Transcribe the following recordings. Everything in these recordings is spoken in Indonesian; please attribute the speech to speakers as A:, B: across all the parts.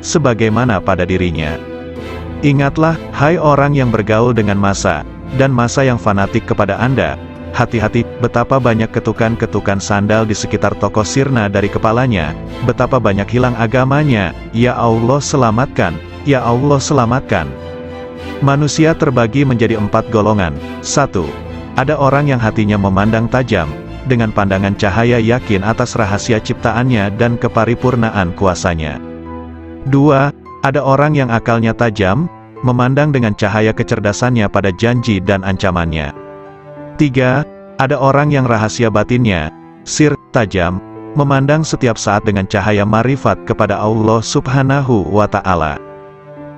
A: sebagaimana pada dirinya. Ingatlah, hai orang yang bergaul dengan massa, dan massa yang fanatik kepada Anda, hati-hati, betapa banyak ketukan-ketukan sandal di sekitar tokoh sirna dari kepalanya, betapa banyak hilang agamanya, ya Allah selamatkan, ya Allah selamatkan. Manusia terbagi menjadi 4 golongan. 1. Ada orang yang hatinya memandang tajam, dengan pandangan cahaya yakin atas rahasia ciptaannya dan keparipurnaan kuasanya. 2. Ada orang yang akalnya tajam, memandang dengan cahaya kecerdasannya pada janji dan ancamannya. 3. Ada orang yang rahasia batinnya, sir, tajam, memandang setiap saat dengan cahaya marifat kepada Allah Subhanahu wa Ta'ala.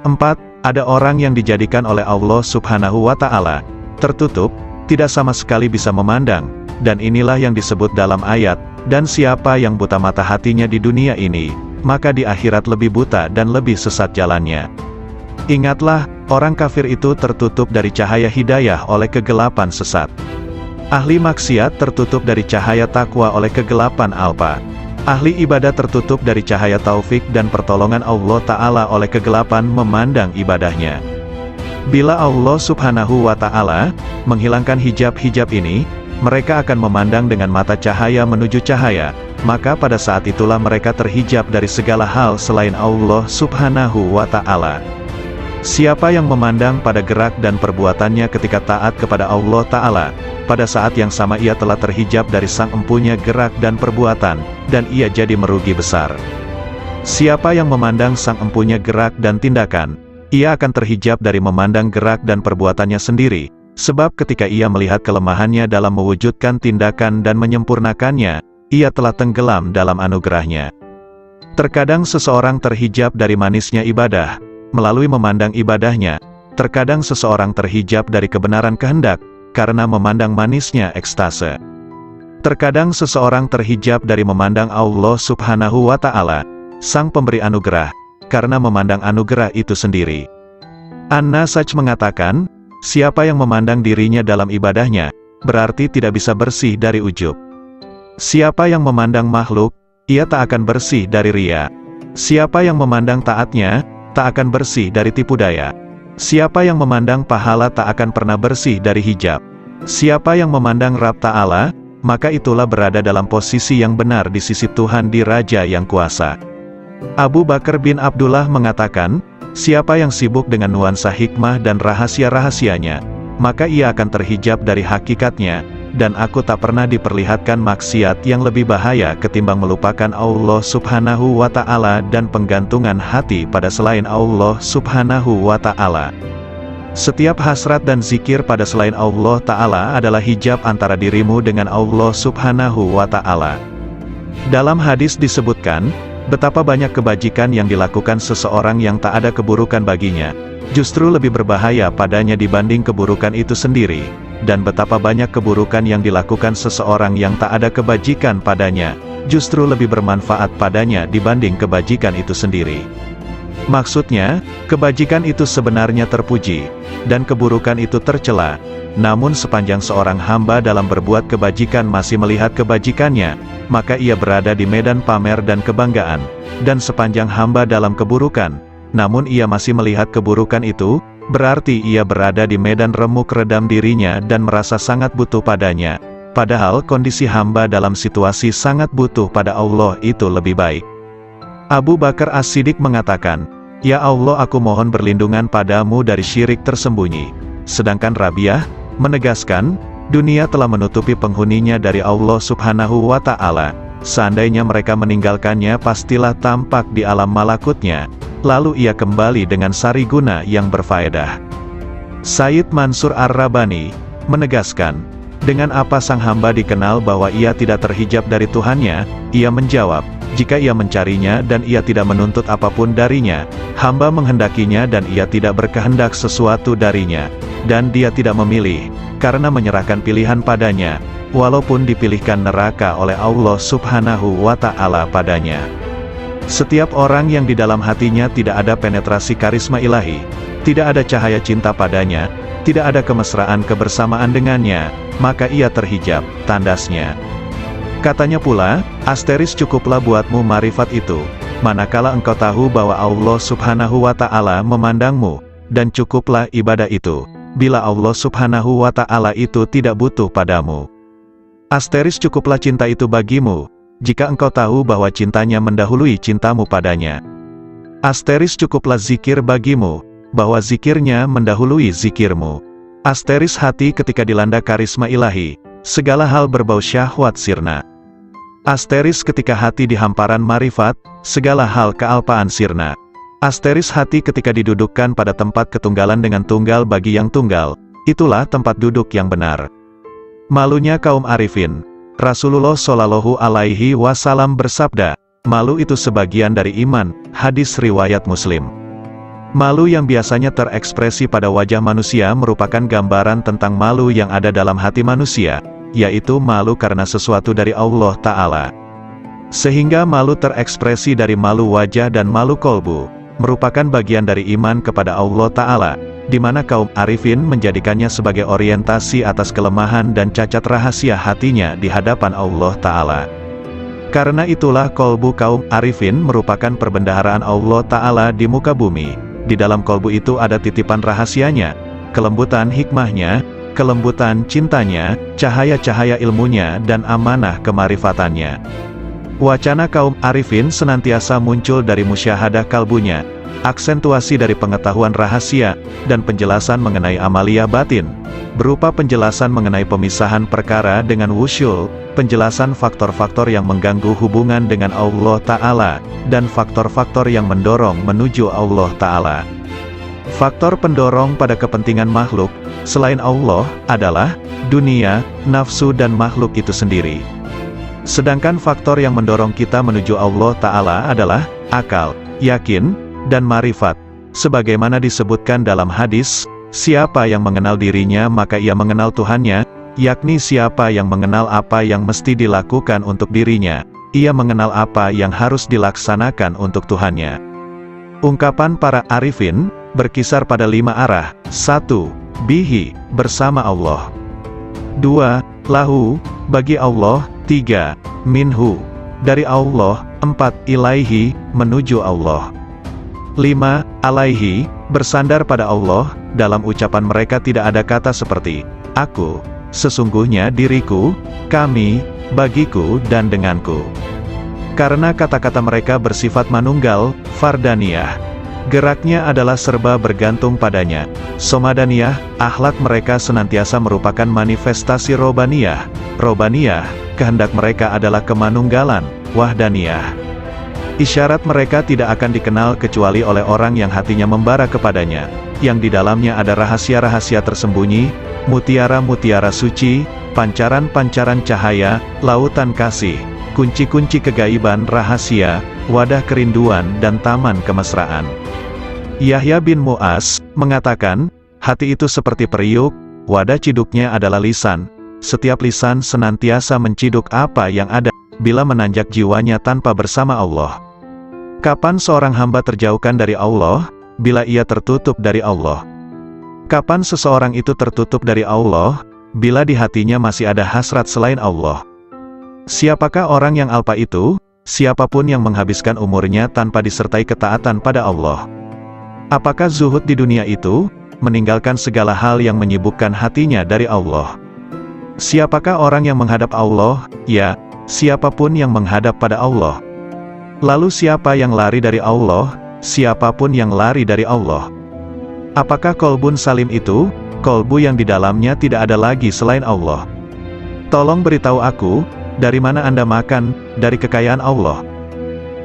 A: 4. Ada orang yang dijadikan oleh Allah Subhanahu wa Ta'ala tertutup, tidak sama sekali bisa memandang, dan inilah yang disebut dalam ayat, dan siapa yang buta mata hatinya di dunia ini, maka di akhirat lebih buta dan lebih sesat jalannya. Ingatlah, orang kafir itu tertutup dari cahaya hidayah oleh kegelapan sesat. Ahli maksiat tertutup dari cahaya takwa oleh kegelapan alpa. Ahli ibadah tertutup dari cahaya taufik dan pertolongan Allah Ta'ala oleh kegelapan memandang ibadahnya. Bila Allah Subhanahu wa Ta'ala menghilangkan hijab-hijab ini, mereka akan memandang dengan mata cahaya menuju cahaya, maka pada saat itulah mereka terhijab dari segala hal selain Allah Subhanahu wa Ta'ala. Siapa yang memandang pada gerak dan perbuatannya ketika taat kepada Allah Ta'ala, pada saat yang sama ia telah terhijab dari sang empunya gerak dan perbuatan, dan ia jadi merugi besar. Siapa yang memandang sang empunya gerak dan tindakan, ia akan terhijab dari memandang gerak dan perbuatannya sendiri, sebab ketika ia melihat kelemahannya dalam mewujudkan tindakan dan menyempurnakannya, ia telah tenggelam dalam anugerahnya. Terkadang seseorang terhijab dari manisnya ibadah, melalui memandang ibadahnya. Terkadang seseorang terhijab dari kebenaran kehendak, karena memandang manisnya ekstase. Terkadang seseorang terhijab dari memandang Allah Subhanahu wa Ta'ala, sang pemberi anugerah, karena memandang anugerah itu sendiri. An-Nasaj mengatakan, siapa yang memandang dirinya dalam ibadahnya, berarti tidak bisa bersih dari ujub. Siapa yang memandang makhluk, ia tak akan bersih dari riya. Siapa yang memandang taatnya, tak akan bersih dari tipu daya. Siapa yang memandang pahala tak akan pernah bersih dari hijab. Siapa yang memandang Rabb Ta'ala, maka itulah berada dalam posisi yang benar di sisi Tuhan di Raja yang kuasa. Abu Bakar bin Abdullah mengatakan, siapa yang sibuk dengan nuansa hikmah dan rahasia-rahasianya, maka ia akan terhijab dari hakikatnya, dan aku tak pernah diperlihatkan maksiat yang lebih bahaya ketimbang melupakan Allah Subhanahu wa Ta'ala dan penggantungan hati pada selain Allah Subhanahu wa Ta'ala. Setiap hasrat dan zikir pada selain Allah Ta'ala adalah hijab antara dirimu dengan Allah Subhanahu wa Ta'ala. Dalam hadis disebutkan, betapa banyak kebajikan yang dilakukan seseorang yang tak ada keburukan baginya, justru lebih berbahaya padanya dibanding keburukan itu sendiri, dan betapa banyak keburukan yang dilakukan seseorang yang tak ada kebajikan padanya, justru lebih bermanfaat padanya dibanding kebajikan itu sendiri. Maksudnya, kebajikan itu sebenarnya terpuji, dan keburukan itu tercela. Namun sepanjang seorang hamba dalam berbuat kebajikan masih melihat kebajikannya, maka ia berada di medan pamer dan kebanggaan. Dan sepanjang hamba dalam keburukan, namun ia masih melihat keburukan itu, berarti ia berada di medan remuk redam dirinya dan merasa sangat butuh padanya. Padahal kondisi hamba dalam situasi sangat butuh pada Allah itu lebih baik. Abu Bakar As-Siddiq mengatakan, ya Allah, aku mohon berlindungan padamu dari syirik tersembunyi. Sedangkan Rabi'ah menegaskan, dunia telah menutupi penghuninya dari Allah Subhanahu wa Ta'ala. Seandainya mereka meninggalkannya pastilah tampak di alam malakutnya, lalu ia kembali dengan sari guna yang berfaedah. Sayyid Mansur Ar-Rabani menegaskan, dengan apa sang hamba dikenal bahwa ia tidak terhijab dari Tuhannya? Ia menjawab, jika ia mencarinya dan ia tidak menuntut apapun darinya, hamba menghendakinya dan ia tidak berkehendak sesuatu darinya, dan dia tidak memilih, karena menyerahkan pilihan padanya, walaupun dipilihkan neraka oleh Allah Subhanahu wa Ta'ala padanya. Setiap orang yang di dalam hatinya tidak ada penetrasi karisma ilahi, tidak ada cahaya cinta padanya, tidak ada kemesraan kebersamaan dengannya, maka ia terhijab, tandasnya. Katanya pula, asteris cukuplah buatmu marifat itu, manakala engkau tahu bahwa Allah Subhanahu wa Ta'ala memandangmu, dan cukuplah ibadah itu, bila Allah Subhanahu wa Ta'ala itu tidak butuh padamu. Asteris cukuplah cinta itu bagimu, jika engkau tahu bahwa cintanya mendahului cintamu padanya. Asteris cukuplah zikir bagimu, bahwa zikirnya mendahului zikirmu. Asteris hati ketika dilanda karisma ilahi, segala hal berbau syahwat sirna. Asteris ketika hati di hamparan marifat, segala hal kealpaan sirna. Asteris hati ketika didudukkan pada tempat ketunggalan dengan tunggal bagi yang tunggal, itulah tempat duduk yang benar. Malunya kaum arifin. Rasulullah Shallallahu Alaihi Wasallam bersabda, malu itu sebagian dari iman, hadis riwayat Muslim. Malu yang biasanya terekspresi pada wajah manusia merupakan gambaran tentang malu yang ada dalam hati manusia, yaitu malu karena sesuatu dari Allah Ta'ala. Sehingga malu terekspresi dari malu wajah dan malu kolbu, merupakan bagian dari iman kepada Allah Ta'ala, di mana kaum arifin menjadikannya sebagai orientasi atas kelemahan dan cacat rahasia hatinya di hadapan Allah Ta'ala. Karena itulah kolbu kaum arifin merupakan perbendaharaan Allah Ta'ala di muka bumi. Di dalam kolbu itu ada titipan rahasianya, kelembutan hikmahnya, kelembutan cintanya, cahaya-cahaya ilmunya dan amanah kemarifatannya. Wacana kaum arifin senantiasa muncul dari musyahadah kalbunya, aksentuasi dari pengetahuan rahasia, dan penjelasan mengenai amalia batin, berupa penjelasan mengenai pemisahan perkara dengan wusyul, penjelasan faktor-faktor yang mengganggu hubungan dengan Allah Ta'ala, dan faktor-faktor yang mendorong menuju Allah Ta'ala. Faktor pendorong pada kepentingan makhluk, selain Allah, adalah dunia, nafsu dan makhluk itu sendiri. Sedangkan faktor yang mendorong kita menuju Allah Ta'ala adalah akal, yakin, dan marifat. Sebagaimana disebutkan dalam hadis, siapa yang mengenal dirinya maka ia mengenal Tuhannya, yakni siapa yang mengenal apa yang mesti dilakukan untuk dirinya, ia mengenal apa yang harus dilaksanakan untuk Tuhannya. Ungkapan para arifin berkisar pada 5 arah. 1. Bihi, bersama Allah. 2. Lahu, bagi Allah. 3. Minhu, dari Allah. 4. Ilaihi, menuju Allah. 5. Alaihi, bersandar pada Allah. Dalam ucapan mereka tidak ada kata seperti aku, sesungguhnya diriku, kami, bagiku dan denganku. Karena kata-kata mereka bersifat manunggal, fardaniyah. Geraknya adalah serba bergantung padanya. Somadaniyah, akhlak mereka senantiasa merupakan manifestasi robaniyah. Robaniyah, kehendak mereka adalah kemanunggalan, wahdaniyah. Isyarat mereka tidak akan dikenal kecuali oleh orang yang hatinya membara kepadanya, yang di dalamnya ada rahasia-rahasia tersembunyi, mutiara-mutiara suci, pancaran-pancaran cahaya, lautan kasih, kunci-kunci kegaiban rahasia, wadah kerinduan dan taman kemesraan. Yahya bin Mu'az mengatakan, hati itu seperti periuk, wadah ciduknya adalah lisan. Setiap lisan senantiasa menciduk apa yang ada, bila menanjak jiwanya tanpa bersama Allah. Kapan seorang hamba terjauhkan dari Allah? Bila ia tertutup dari Allah. Kapan seseorang itu tertutup dari Allah? Bila di hatinya masih ada hasrat selain Allah. Siapakah orang yang alpa itu? Siapapun yang menghabiskan umurnya tanpa disertai ketaatan pada Allah. Apakah zuhud di dunia itu? Meninggalkan segala hal yang menyibukkan hatinya dari Allah. Siapakah orang yang menghadap Allah? Ya, siapapun yang menghadap pada Allah. Lalu siapa yang lari dari Allah? Siapapun yang lari dari Allah. Apakah kolbun salim itu? Kolbu yang di dalamnya tidak ada lagi selain Allah. Tolong beritahu aku, dari mana Anda makan? Dari kekayaan Allah.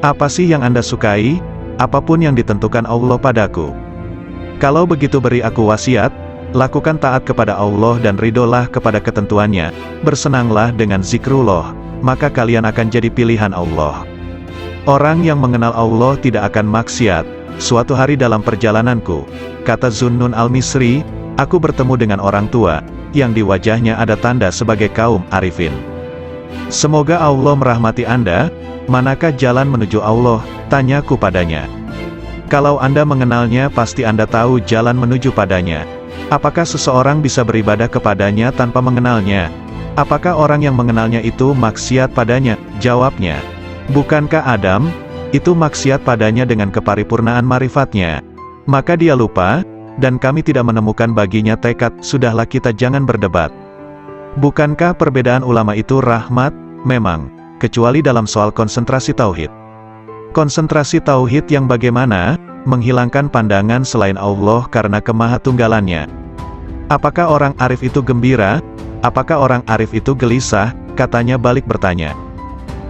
A: Apa sih yang Anda sukai? Apapun yang ditentukan Allah padaku. Kalau begitu beri aku wasiat, lakukan taat kepada Allah dan ridolah kepada ketentuannya, bersenanglah dengan zikrullah, maka kalian akan jadi pilihan Allah. Orang yang mengenal Allah tidak akan maksiat. Suatu hari dalam perjalananku, kata Zunnun al-Misri, aku bertemu dengan orang tua, yang di wajahnya ada tanda sebagai kaum arifin. Semoga Allah merahmati Anda. Manakah jalan menuju Allah? Tanyaku padanya. Kalau Anda mengenalnya pasti Anda tahu jalan menuju padanya. Apakah seseorang bisa beribadah kepadanya tanpa mengenalnya? Apakah orang yang mengenalnya itu maksiat padanya? Jawabnya, bukankah Adam, itu maksiat padanya dengan keparipurnaan marifatnya. Maka dia lupa, dan kami tidak menemukan baginya tekad, sudahlah kita jangan berdebat. Bukankah perbedaan ulama itu rahmat? Memang, kecuali dalam soal konsentrasi tauhid. Konsentrasi tauhid yang bagaimana? Menghilangkan pandangan selain Allah karena kemahatunggalannya. Apakah orang arif itu gembira? Apakah orang arif itu gelisah? Katanya balik bertanya.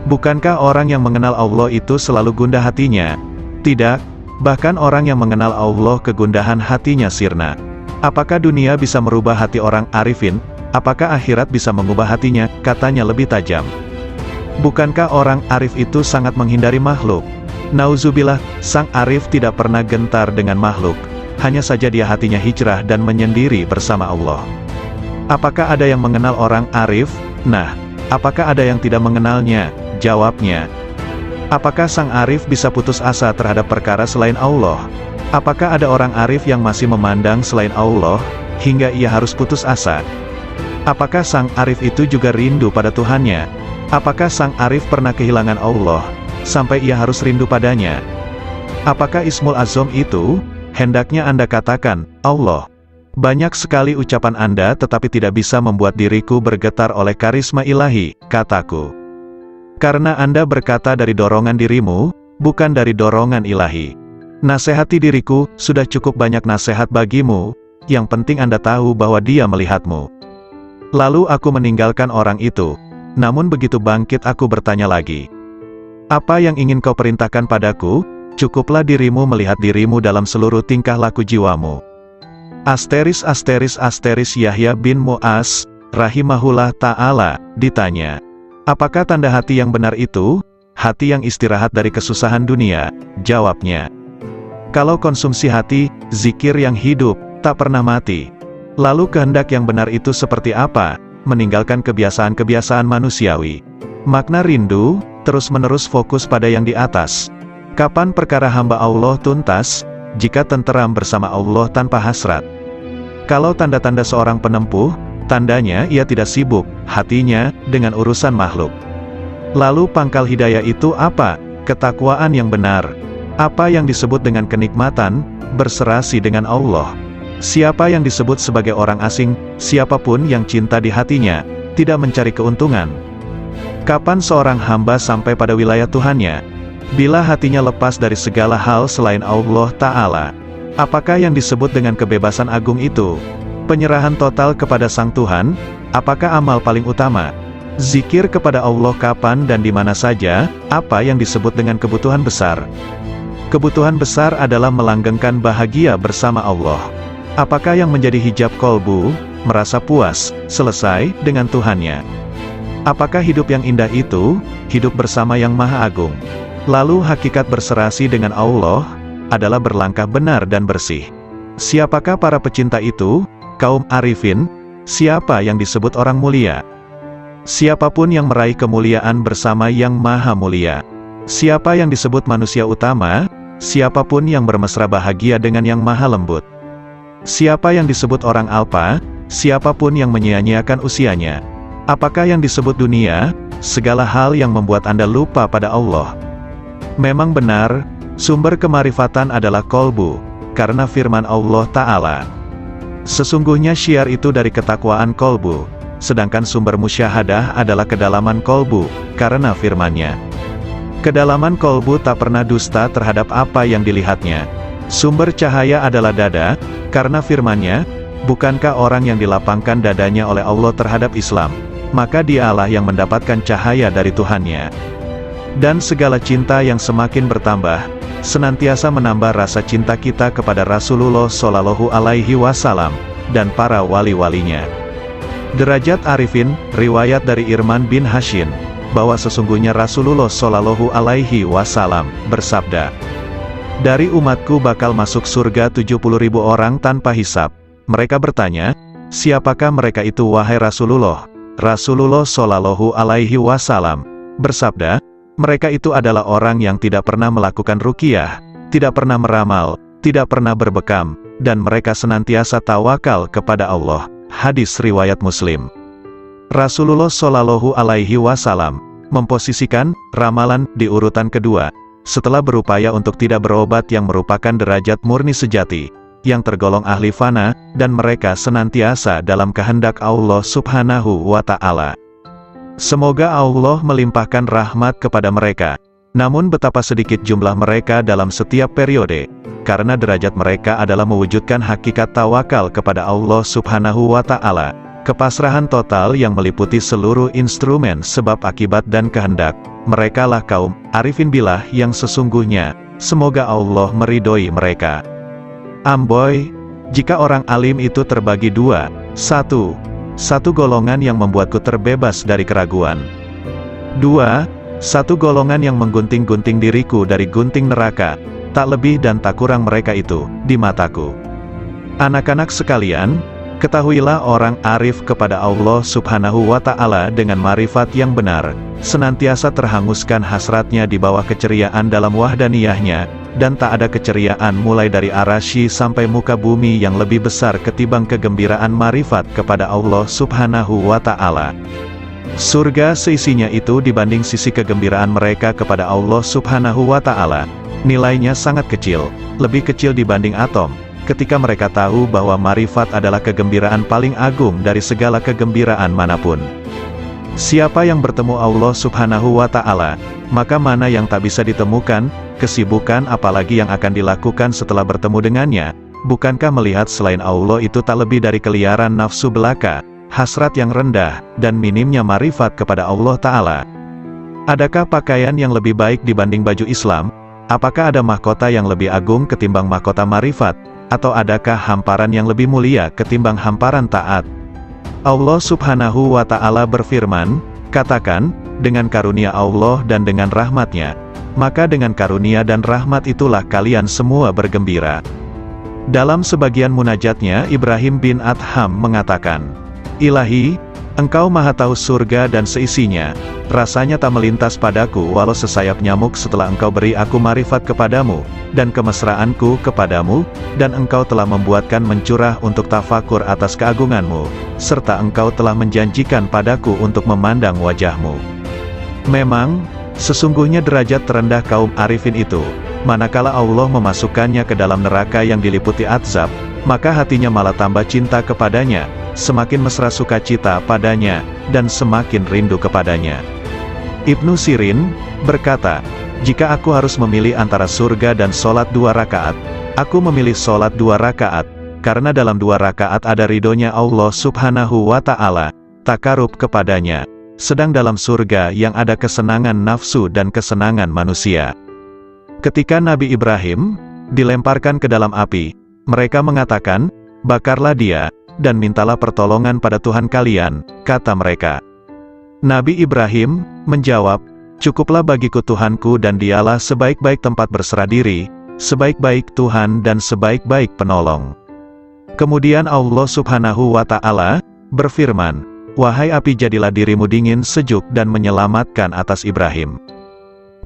A: Bukankah orang yang mengenal Allah itu selalu gundah hatinya? Tidak, bahkan orang yang mengenal Allah kegundahan hatinya sirna. Apakah dunia bisa merubah hati orang arifin? Apakah akhirat bisa mengubah hatinya? Katanya lebih tajam. Bukankah orang arif itu sangat menghindari makhluk? Nauzubillah, sang arif tidak pernah gentar dengan makhluk. Hanya saja dia hatinya hijrah dan menyendiri bersama Allah. Apakah ada yang mengenal orang arif? Nah, apakah ada yang tidak mengenalnya? Jawabnya. Apakah sang arif bisa putus asa terhadap perkara selain Allah? Apakah ada orang arif yang masih memandang selain Allah, hingga ia harus putus asa? Apakah sang arif itu juga rindu pada Tuhannya? Apakah sang arif pernah kehilangan Allah, sampai ia harus rindu padanya? Apakah Ismul Azam itu? Hendaknya Anda katakan, Allah. Banyak sekali ucapan Anda tetapi tidak bisa membuat diriku bergetar oleh karisma ilahi, kataku. Karena Anda berkata dari dorongan dirimu, bukan dari dorongan ilahi. Nasihati diriku, sudah cukup banyak nasihat bagimu, yang penting Anda tahu bahwa dia melihatmu. Lalu aku meninggalkan orang itu, namun begitu bangkit aku bertanya lagi. Apa yang ingin kau perintahkan padaku? Cukuplah dirimu melihat dirimu dalam seluruh tingkah laku jiwamu. Asteris Yahya bin Mu'az, rahimahullah ta'ala, ditanya. Apakah tanda hati yang benar itu? Hati yang istirahat dari kesusahan dunia, jawabnya. Kalau konsumsi hati, zikir yang hidup, tak pernah mati. Lalu kehendak yang benar itu seperti apa? Meninggalkan kebiasaan-kebiasaan manusiawi. Makna rindu, terus-menerus fokus pada yang di atas. Kapan perkara hamba Allah tuntas? Jika tenteram bersama Allah tanpa hasrat. Kalau tanda-tanda seorang penempuh, tandanya ia tidak sibuk, hatinya, dengan urusan makhluk. Lalu pangkal hidayah itu apa? Ketakwaan yang benar. Apa yang disebut dengan kenikmatan? Berserasi dengan Allah. Siapa yang disebut sebagai orang asing? Siapapun yang cinta di hatinya, tidak mencari keuntungan. Kapan seorang hamba sampai pada wilayah Tuhannya? Bila hatinya lepas dari segala hal selain Allah Ta'ala. Apakah yang disebut dengan kebebasan agung itu? Penyerahan total kepada Sang Tuhan? Apakah amal paling utama? Zikir kepada Allah kapan dan di mana saja? Apa yang disebut dengan kebutuhan besar? Kebutuhan besar adalah melanggengkan bahagia bersama Allah. Apakah yang menjadi hijab kolbu? Merasa puas, selesai, dengan Tuhannya. Apakah hidup yang indah itu? Hidup bersama yang Maha Agung. Lalu hakikat berserasi dengan Allah adalah berlangkah benar dan bersih. Siapakah para pecinta itu? Kaum arifin. Siapa yang disebut orang mulia? Siapapun yang meraih kemuliaan bersama yang Maha Mulia. Siapa yang disebut manusia utama? Siapapun yang bermesra bahagia dengan yang Maha Lembut. Siapa yang disebut orang alpa? Siapapun yang menyia-nyiakan usianya. Apakah yang disebut dunia? Segala hal yang membuat Anda lupa pada Allah. Memang benar, sumber kemarifatan adalah kolbu, karena firman Allah Ta'ala. Sesungguhnya syiar itu dari ketakwaan kolbu, sedangkan sumber musyahadah adalah kedalaman kolbu, karena firman-Nya. Kedalaman kolbu tak pernah dusta terhadap apa yang dilihatnya. Sumber cahaya adalah dada, karena firman-Nya, bukankah orang yang dilapangkan dadanya oleh Allah terhadap Islam, maka dialah yang mendapatkan cahaya dari Tuhannya. Dan segala cinta yang semakin bertambah, senantiasa menambah rasa cinta kita kepada Rasulullah Shallallahu Alaihi Wasallam, dan para wali-walinya. Derajat Arifin, riwayat dari Irman bin Hashim, bahwa sesungguhnya Rasulullah Shallallahu Alaihi Wasallam bersabda, dari umatku bakal masuk surga 70.000 orang tanpa hisab. Mereka bertanya, siapakah mereka itu wahai Rasulullah? Rasulullah Shallallahu Alaihi Wasallam bersabda, mereka itu adalah orang yang tidak pernah melakukan ruqyah, tidak pernah meramal, tidak pernah berbekam, dan mereka senantiasa tawakal kepada Allah. Hadis riwayat Muslim. Rasulullah Shallallahu Alaihi Wasallam memposisikan ramalan di urutan kedua, setelah berupaya untuk tidak berobat yang merupakan derajat murni sejati, yang tergolong ahli fana, dan mereka senantiasa dalam kehendak Allah Subhanahu wa Ta'ala. Semoga Allah melimpahkan rahmat kepada mereka. Namun betapa sedikit jumlah mereka dalam setiap periode, karena derajat mereka adalah mewujudkan hakikat tawakal kepada Allah Subhanahu wa Ta'ala, kepasrahan total yang meliputi seluruh instrumen sebab akibat dan kehendak. Merekalah kaum arifin billah yang sesungguhnya. Semoga Allah meridhoi mereka. Amboi, jika orang alim itu terbagi dua, satu golongan yang membuatku terbebas dari keraguan. Dua, satu golongan yang menggunting-gunting diriku dari gunting neraka, tak lebih dan tak kurang mereka itu, di mataku. Anak-anak sekalian, ketahuilah orang arif kepada Allah Subhanahu wa Ta'ala dengan marifat yang benar, senantiasa terhanguskan hasratnya di bawah keceriaan dalam wahdaniyahnya, dan tak ada keceriaan mulai dari arasy sampai muka bumi yang lebih besar ketimbang kegembiraan marifat kepada Allah Subhanahu wa Ta'ala. Surga seisinya itu dibanding sisi kegembiraan mereka kepada Allah Subhanahu wa Ta'ala, nilainya sangat kecil, lebih kecil dibanding atom, ketika mereka tahu bahwa marifat adalah kegembiraan paling agung dari segala kegembiraan manapun. Siapa yang bertemu Allah Subhanahu wa Ta'ala, maka mana yang tak bisa ditemukan, kesibukan apalagi yang akan dilakukan setelah bertemu dengannya, bukankah melihat selain Allah itu tak lebih dari keliaran nafsu belaka, hasrat yang rendah, dan minimnya marifat kepada Allah Ta'ala? Adakah pakaian yang lebih baik dibanding baju Islam? Apakah ada mahkota yang lebih agung ketimbang mahkota marifat? Atau adakah hamparan yang lebih mulia ketimbang hamparan taat? Allah Subhanahu wa Ta'ala berfirman, katakan, dengan karunia Allah dan dengan rahmatnya, maka dengan karunia dan rahmat itulah kalian semua bergembira. Dalam sebagian munajatnya Ibrahim bin Adham mengatakan, Ilahi, Engkau maha tahu surga dan seisinya, rasanya tak melintas padaku walau sesayap nyamuk setelah Engkau beri aku marifat kepadamu, dan kemesraanku kepadamu, dan Engkau telah membuatkan mencurah untuk tafakur atas keagunganmu, serta Engkau telah menjanjikan padaku untuk memandang wajahmu. Memang, sesungguhnya derajat terendah kaum arifin itu, manakala Allah memasukkannya ke dalam neraka yang diliputi azab, maka hatinya malah tambah cinta kepadanya, semakin mesra sukacita padanya, dan semakin rindu kepadanya. Ibnu Sirin berkata, jika aku harus memilih antara surga dan sholat 2 rakaat, aku memilih sholat 2 rakaat, karena dalam 2 rakaat ada ridhonya Allah Subhanahu wa Ta'ala, takarub kepadanya, sedang dalam surga yang ada kesenangan nafsu dan kesenangan manusia. Ketika Nabi Ibrahim dilemparkan ke dalam api, mereka mengatakan, bakarlah dia, dan mintalah pertolongan pada Tuhan kalian, kata mereka. Nabi Ibrahim menjawab, cukuplah bagiku Tuhanku dan dialah sebaik-baik tempat berserah diri, sebaik-baik Tuhan dan sebaik-baik penolong. Kemudian Allah Subhanahu wa Ta'ala berfirman, wahai api jadilah dirimu dingin sejuk dan menyelamatkan atas Ibrahim.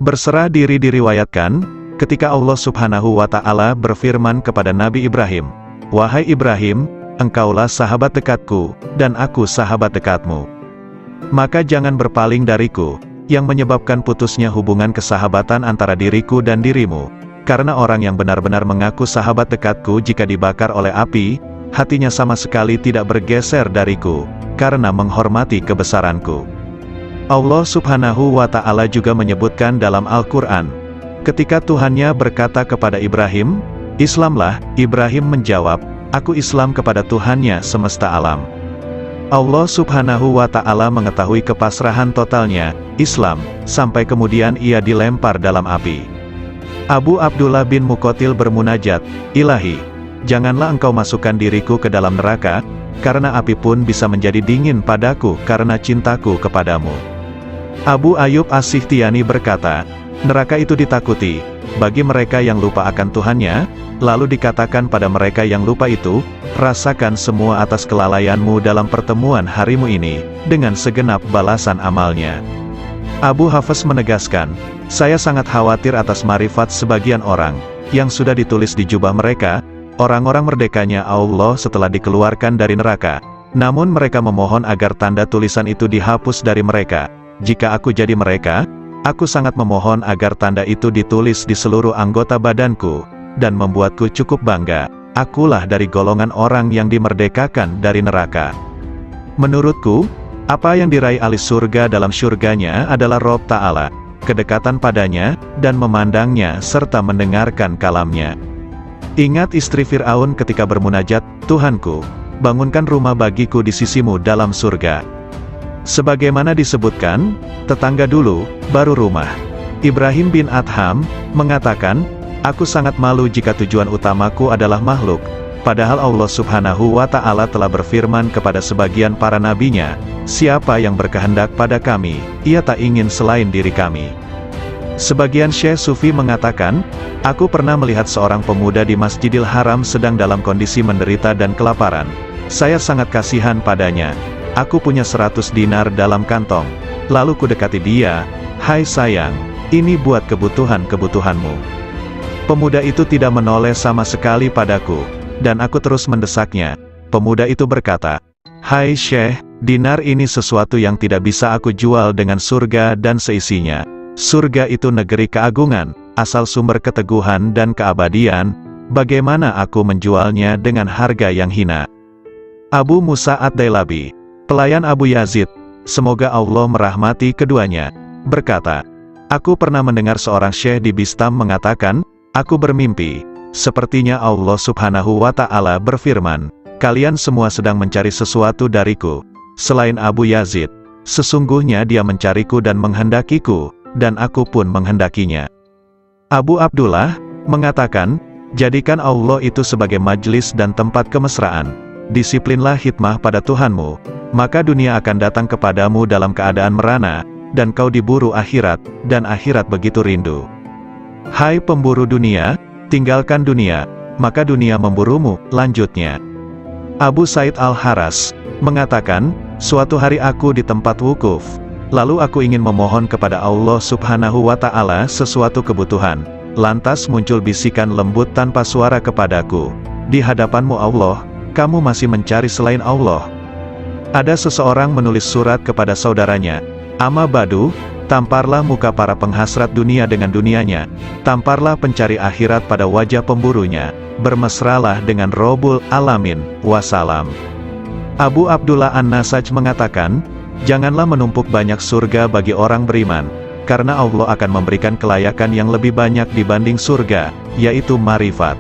A: Berserah diri diriwayatkan, ketika Allah Subhanahu wa Ta'ala berfirman kepada Nabi Ibrahim, wahai Ibrahim, engkaulah sahabat dekatku, dan aku sahabat dekatmu. Maka jangan berpaling dariku, yang menyebabkan putusnya hubungan kesahabatan antara diriku dan dirimu, karena orang yang benar-benar mengaku sahabat dekatku jika dibakar oleh api, hatinya sama sekali tidak bergeser dariku, karena menghormati kebesaranku. Allah Subhanahu wa Ta'ala juga menyebutkan dalam Al-Quran, ketika Tuhannya berkata kepada Ibrahim, Islamlah, Ibrahim menjawab, aku Islam kepada Tuhannya semesta alam. Allah Subhanahu wa Ta'ala mengetahui kepasrahan totalnya, Islam, sampai kemudian ia dilempar dalam api. Abu Abdullah bin Muqatil bermunajat, Ilahi, janganlah engkau masukkan diriku ke dalam neraka, karena api pun bisa menjadi dingin padaku karena cintaku kepadamu. Abu Ayyub As-Sikhtiyani berkata, neraka itu ditakuti bagi mereka yang lupa akan Tuhannya, lalu dikatakan pada mereka yang lupa itu, rasakan semua atas kelalaianmu dalam pertemuan harimu ini, dengan segenap balasan amalnya. Abu Hafs menegaskan, saya sangat khawatir atas marifat sebagian orang, yang sudah ditulis di jubah mereka, orang-orang merdekanya Allah setelah dikeluarkan dari neraka. Namun mereka memohon agar tanda tulisan itu dihapus dari mereka. Jika aku jadi mereka, Aku sangat memohon agar tanda itu ditulis di seluruh anggota badanku, dan membuatku cukup bangga. Akulah dari golongan orang yang dimerdekakan dari neraka. Menurutku, apa yang diraih ahli surga dalam syurganya adalah Rob Ta'ala, kedekatan padanya, dan memandangnya serta mendengarkan kalamnya. Ingat istri Fir'aun ketika bermunajat, Tuhanku, bangunkan rumah bagiku di sisimu dalam surga. Sebagaimana disebutkan, tetangga dulu, baru rumah. Ibrahim bin Adham mengatakan, aku sangat malu jika tujuan utamaku adalah makhluk, padahal Allah Subhanahu wa Ta'ala telah berfirman kepada sebagian para nabinya, siapa yang berkehendak pada kami, ia tak ingin selain diri kami. Sebagian Syekh Sufi mengatakan, aku pernah melihat seorang pemuda di Masjidil Haram sedang dalam kondisi menderita dan kelaparan. Saya sangat kasihan padanya. Aku punya 100 dinar dalam kantong. Lalu kudekati dia, hai sayang, ini buat kebutuhan-kebutuhanmu. Pemuda itu tidak menoleh sama sekali padaku, dan aku terus mendesaknya. Pemuda itu berkata, hai Syekh, dinar ini sesuatu yang tidak bisa aku jual dengan surga dan seisinya. Surga itu negeri keagungan, asal sumber keteguhan dan keabadian, bagaimana aku menjualnya dengan harga yang hina? Abu Musa Ad-Dailabi, pelayan Abu Yazid, semoga Allah merahmati keduanya, berkata, aku pernah mendengar seorang syekh di Bistam mengatakan, aku bermimpi, sepertinya Allah Subhanahu wa Ta'ala berfirman, kalian semua sedang mencari sesuatu dariku, selain Abu Yazid, sesungguhnya dia mencariku dan menghendakiku, dan aku pun menghendakinya. Abu Abdullah mengatakan, jadikan Allah itu sebagai majlis dan tempat kemesraan, disiplinlah hikmah pada Tuhanmu, maka dunia akan datang kepadamu dalam keadaan merana, dan kau diburu akhirat, dan akhirat begitu rindu. Hai pemburu dunia, tinggalkan dunia, maka dunia memburumu, lanjutnya. Abu Said Al-Haras mengatakan, suatu hari aku di tempat wukuf, lalu aku ingin memohon kepada Allah Subhanahu wa Ta'ala sesuatu kebutuhan, lantas muncul bisikan lembut tanpa suara kepadaku, di hadapanmu Allah, kamu masih mencari selain Allah. Ada seseorang menulis surat kepada saudaranya, Amma Badu, tamparlah muka para penghasrat dunia dengan dunianya, tamparlah pencari akhirat pada wajah pemburunya, bermesralah dengan Robul Alamin, wassalam. Abu Abdullah An-Nasaj mengatakan, janganlah menumpuk banyak surga bagi orang beriman, karena Allah akan memberikan kelayakan yang lebih banyak dibanding surga, yaitu marifat.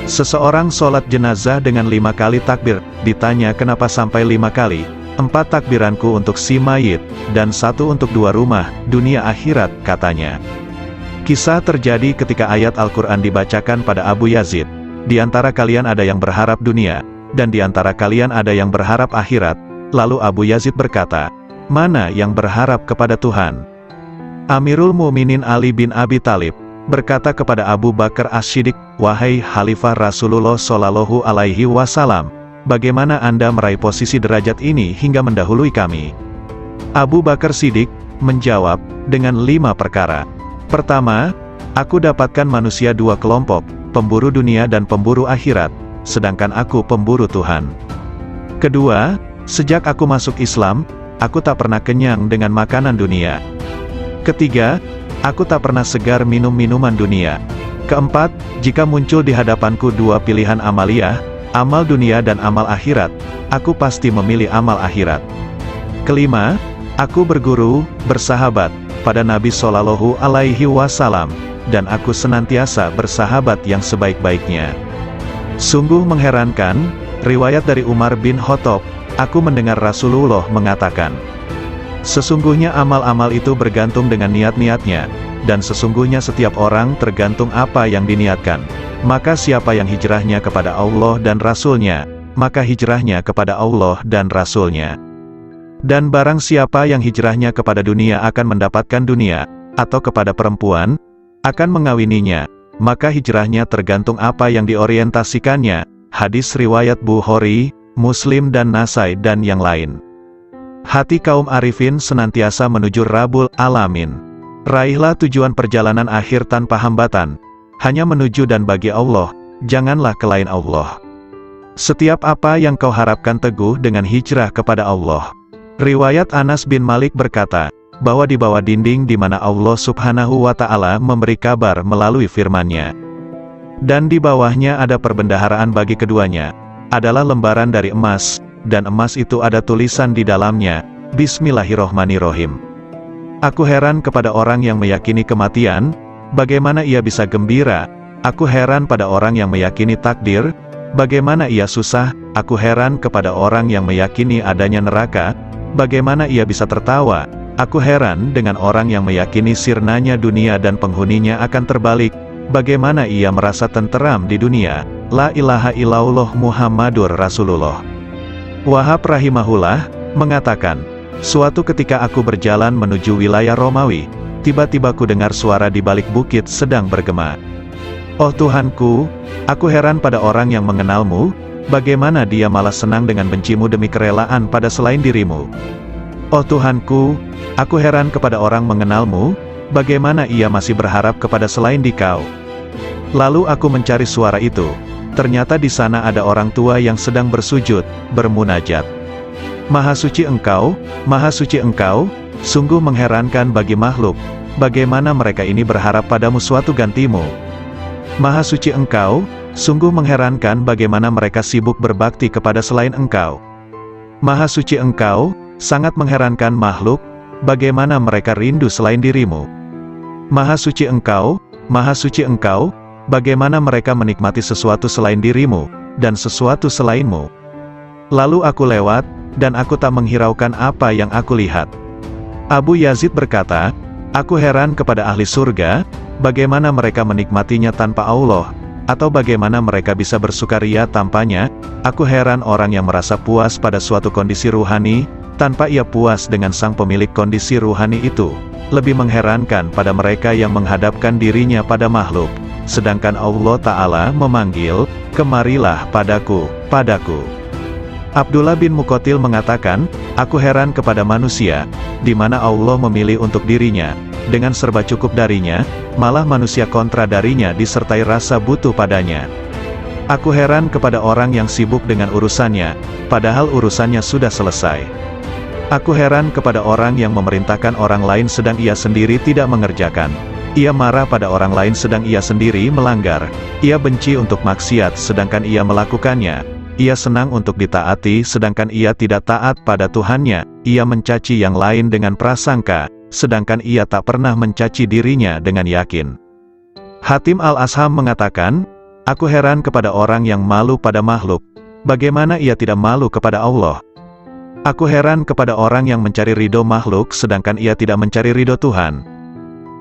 A: Seseorang sholat jenazah dengan 5 kali takbir, ditanya kenapa sampai 5 kali, 4 takbiranku untuk si mayit, dan 1 untuk 2 rumah, dunia akhirat, katanya. Kisah terjadi ketika ayat Al-Quran dibacakan pada Abu Yazid, di antara kalian ada yang berharap dunia, dan di antara kalian ada yang berharap akhirat, lalu Abu Yazid berkata, mana yang berharap kepada Tuhan? Amirul Mukminin Ali bin Abi Thalib berkata kepada Abu Bakar As-Siddiq, wahai Khalifah Rasulullah Shallallahu Alaihi Wasallam, bagaimana Anda meraih posisi derajat ini hingga mendahului kami? Abu Bakar Siddiq menjawab, dengan 5 perkara. Pertama, aku dapatkan manusia 2 kelompok, pemburu dunia dan pemburu akhirat, sedangkan aku pemburu Tuhan. Kedua, sejak aku masuk Islam, aku tak pernah kenyang dengan makanan dunia. Ketiga, aku tak pernah segar minum minuman dunia. Keempat, jika muncul di hadapanku 2 pilihan amaliyah, amal dunia dan amal akhirat, aku pasti memilih amal akhirat. Kelima, aku berguru, bersahabat, pada Nabi Shallallahu Alaihi Wasallam, dan aku senantiasa bersahabat yang sebaik-baiknya. Sungguh mengherankan, riwayat dari Umar bin Khattab, aku mendengar Rasulullah mengatakan, sesungguhnya amal-amal itu bergantung dengan niat-niatnya, dan sesungguhnya setiap orang tergantung apa yang diniatkan. Maka siapa yang hijrahnya kepada Allah dan Rasul-Nya, maka hijrahnya kepada Allah dan Rasul-Nya. Dan barang siapa yang hijrahnya kepada dunia akan mendapatkan dunia, atau kepada perempuan, akan mengawininya, maka hijrahnya tergantung apa yang diorientasikannya. Hadis riwayat Bukhari, Muslim dan Nasai dan yang lain. Hati kaum arifin senantiasa menuju Rabbul Alamin. Raihlah tujuan perjalanan akhir tanpa hambatan, hanya menuju dan bagi Allah, janganlah kelain Allah. Setiap apa yang kau harapkan teguh dengan hijrah kepada Allah. Riwayat Anas bin Malik berkata, bahwa di bawah dinding di mana Allah Subhanahu wa Ta'ala memberi kabar melalui firman-Nya. Dan di bawahnya ada perbendaharaan bagi keduanya, adalah lembaran dari emas, dan emas itu ada tulisan di dalamnya, Bismillahirrohmanirrohim. Aku heran kepada orang yang meyakini kematian, bagaimana ia bisa gembira. Aku heran pada orang yang meyakini takdir, bagaimana ia susah. Aku heran kepada orang yang meyakini adanya neraka, bagaimana ia bisa tertawa. Aku heran dengan orang yang meyakini sirnanya dunia dan penghuninya akan terbalik, bagaimana ia merasa tenteram di dunia. La ilaha illallah Muhammadur Rasulullah. Wahab rahimahullah mengatakan, suatu ketika aku berjalan menuju wilayah Romawi, tiba-tiba ku dengar suara di balik bukit sedang bergema. Oh Tuhanku, aku heran pada orang yang mengenalmu, bagaimana dia malah senang dengan bencimu demi kerelaan pada selain dirimu. Oh Tuhanku, aku heran kepada orang mengenalmu, bagaimana ia masih berharap kepada selain Dikau. Lalu aku mencari suara itu, ternyata di sana ada orang tua yang sedang bersujud, bermunajat. Maha suci Engkau, sungguh mengherankan bagi makhluk, bagaimana mereka ini berharap padamu suatu gantimu. Maha suci Engkau, sungguh mengherankan bagaimana mereka sibuk berbakti kepada selain Engkau. Maha suci Engkau, sangat mengherankan makhluk, bagaimana mereka rindu selain dirimu. Maha suci Engkau, bagaimana mereka menikmati sesuatu selain dirimu, dan sesuatu selainmu. Lalu aku lewat, dan aku tak menghiraukan apa yang aku lihat. Abu Yazid berkata, aku heran kepada ahli surga, bagaimana mereka menikmatinya tanpa Allah, atau bagaimana mereka bisa bersukaria tanpanya. Aku heran orang yang merasa puas pada suatu kondisi ruhani, tanpa ia puas dengan sang pemilik kondisi ruhani itu. Lebih mengherankan pada mereka yang menghadapkan dirinya pada makhluk, sedangkan Allah Ta'ala memanggil, kemarilah padaku. Abdullah bin Muqatil mengatakan, aku heran kepada manusia, di mana Allah memilih untuk dirinya, dengan serba cukup darinya, malah manusia kontra darinya disertai rasa butuh padanya. Aku heran kepada orang yang sibuk dengan urusannya, padahal urusannya sudah selesai. Aku heran kepada orang yang memerintahkan orang lain sedang ia sendiri tidak mengerjakan. Ia marah pada orang lain sedang ia sendiri melanggar. Ia benci untuk maksiat sedangkan ia melakukannya. Ia senang untuk ditaati sedangkan ia tidak taat pada Tuhannya. Ia mencaci yang lain dengan prasangka, sedangkan ia tak pernah mencaci dirinya dengan yakin. Hatim al-Asham mengatakan, aku heran kepada orang yang malu pada makhluk, bagaimana ia tidak malu kepada Allah. Aku heran kepada orang yang mencari ridho makhluk sedangkan ia tidak mencari ridho Tuhan.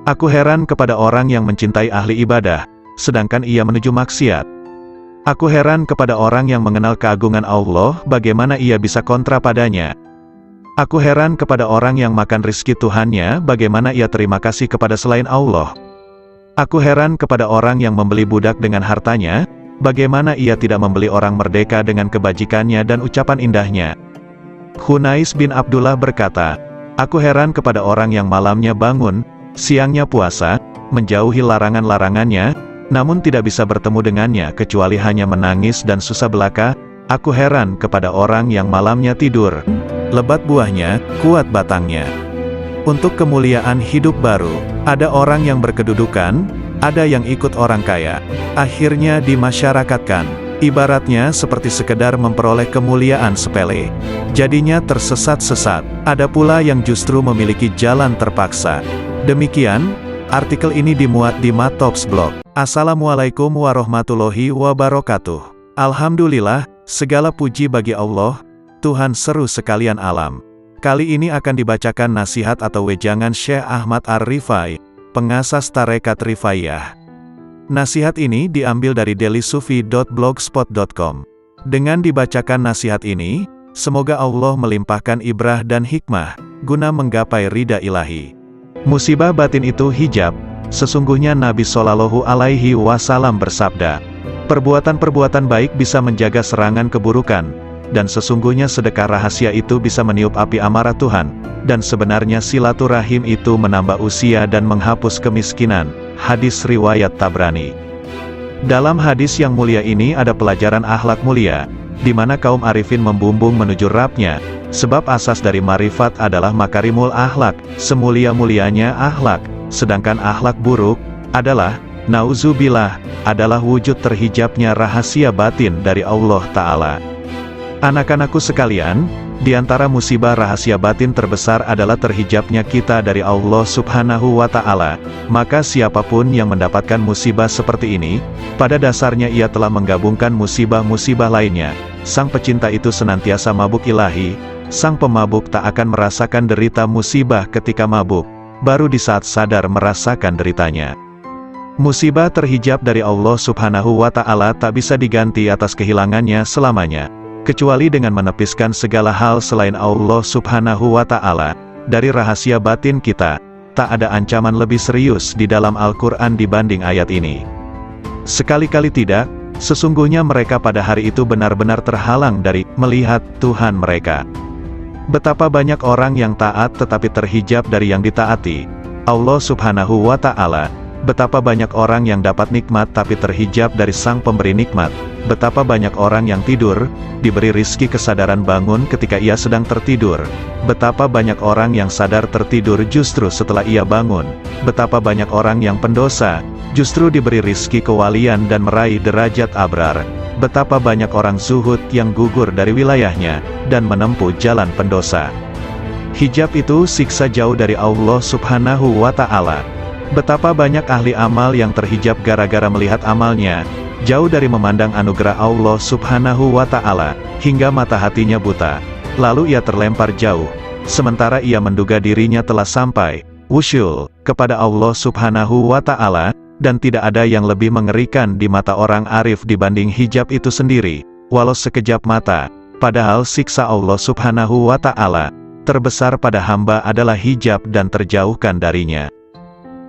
A: Aku heran kepada orang yang mencintai ahli ibadah, sedangkan ia menuju maksiat. Aku heran kepada orang yang mengenal keagungan Allah, bagaimana ia bisa kontra padanya. Aku heran kepada orang yang makan rizki Tuhannya, bagaimana ia terima kasih kepada selain Allah. Aku heran kepada orang yang membeli budak dengan hartanya, bagaimana ia tidak membeli orang merdeka dengan kebajikannya dan ucapan indahnya. Hunais bin Abdullah berkata, aku heran kepada orang yang malamnya bangun, siangnya puasa, menjauhi larangan-larangannya, namun tidak bisa bertemu dengannya kecuali hanya menangis dan susah belaka. Aku heran kepada orang yang malamnya tidur, lebat buahnya, kuat batangnya. Untuk kemuliaan hidup baru, ada orang yang berkedudukan, ada yang ikut orang kaya, akhirnya dimasyarakatkan. Ibaratnya seperti sekedar memperoleh kemuliaan sepele. Jadinya tersesat-sesat. Ada pula yang justru memiliki jalan terpaksa. Demikian, artikel ini dimuat di Matops Blog. Assalamualaikum warahmatullahi wabarakatuh. Alhamdulillah, segala puji bagi Allah, Tuhan seru sekalian alam. Kali ini akan dibacakan nasihat atau wejangan Syekh Ahmad Ar-Rifai, pengasas Tarekat Rifaiyah. Nasihat ini diambil dari dailysufi.blogspot.com. Dengan dibacakan nasihat ini, semoga Allah melimpahkan ibrah dan hikmah, guna menggapai ridha ilahi. Musibah batin itu hijab. Sesungguhnya Nabi Shallallahu Alaihi Wasallam bersabda, perbuatan-perbuatan baik bisa menjaga serangan keburukan, dan sesungguhnya sedekah rahasia itu bisa meniup api amarah Tuhan, dan sebenarnya silaturahim itu menambah usia dan menghapus kemiskinan. Hadis riwayat Tabrani. Dalam hadis yang mulia ini ada pelajaran akhlak mulia, di mana kaum arifin membumbung menuju Rabb-Nya, Sebab asas dari marifat adalah makarimul akhlak, semulia-mulianya akhlak, sedangkan akhlak buruk adalah, nauzubillah, adalah wujud terhijabnya rahasia batin dari Allah Ta'ala. Anak-anakku sekalian, di antara musibah rahasia batin terbesar adalah terhijabnya kita dari Allah Subhanahu wa Ta'ala. Maka siapapun yang mendapatkan musibah seperti ini, pada dasarnya ia telah menggabungkan musibah-musibah lainnya. Sang pecinta itu senantiasa mabuk ilahi, sang pemabuk tak akan merasakan derita musibah ketika mabuk, baru di saat sadar merasakan deritanya. Musibah terhijab dari Allah Subhanahu wa Ta'ala tak bisa diganti atas kehilangannya selamanya, kecuali dengan menepiskan segala hal selain Allah Subhanahu wa Ta'ala. Dari rahasia batin kita, tak ada ancaman lebih serius di dalam Al-Quran dibanding ayat ini. Sekali-kali tidak, sesungguhnya mereka pada hari itu benar-benar terhalang dari melihat Tuhan mereka. Betapa banyak orang yang taat tetapi terhijab dari yang ditaati Allah Subhanahu wa Ta'ala. Betapa banyak orang yang dapat nikmat tapi terhijab dari sang pemberi nikmat. Betapa banyak orang yang tidur, diberi rizki kesadaran bangun ketika ia sedang tertidur. Betapa banyak orang yang sadar tertidur justru setelah ia bangun. Betapa banyak orang yang pendosa, justru diberi rizki kewalian dan meraih derajat abrar. Betapa banyak orang zuhud yang gugur dari wilayahnya, dan menempuh jalan pendosa. Hijab itu siksa jauh dari Allah Subhanahu wa Ta'ala. Betapa banyak ahli amal yang terhijab gara-gara melihat amalnya, jauh dari memandang anugerah Allah Subhanahu wa Ta'ala, hingga mata hatinya buta. Lalu ia terlempar jauh, sementara ia menduga dirinya telah sampai, wusyul, kepada Allah Subhanahu wa Ta'ala, dan tidak ada yang lebih mengerikan di mata orang arif dibanding hijab itu sendiri, walau sekejap mata. Padahal siksa Allah Subhanahu wa Ta'ala terbesar pada hamba adalah hijab dan terjauhkan darinya.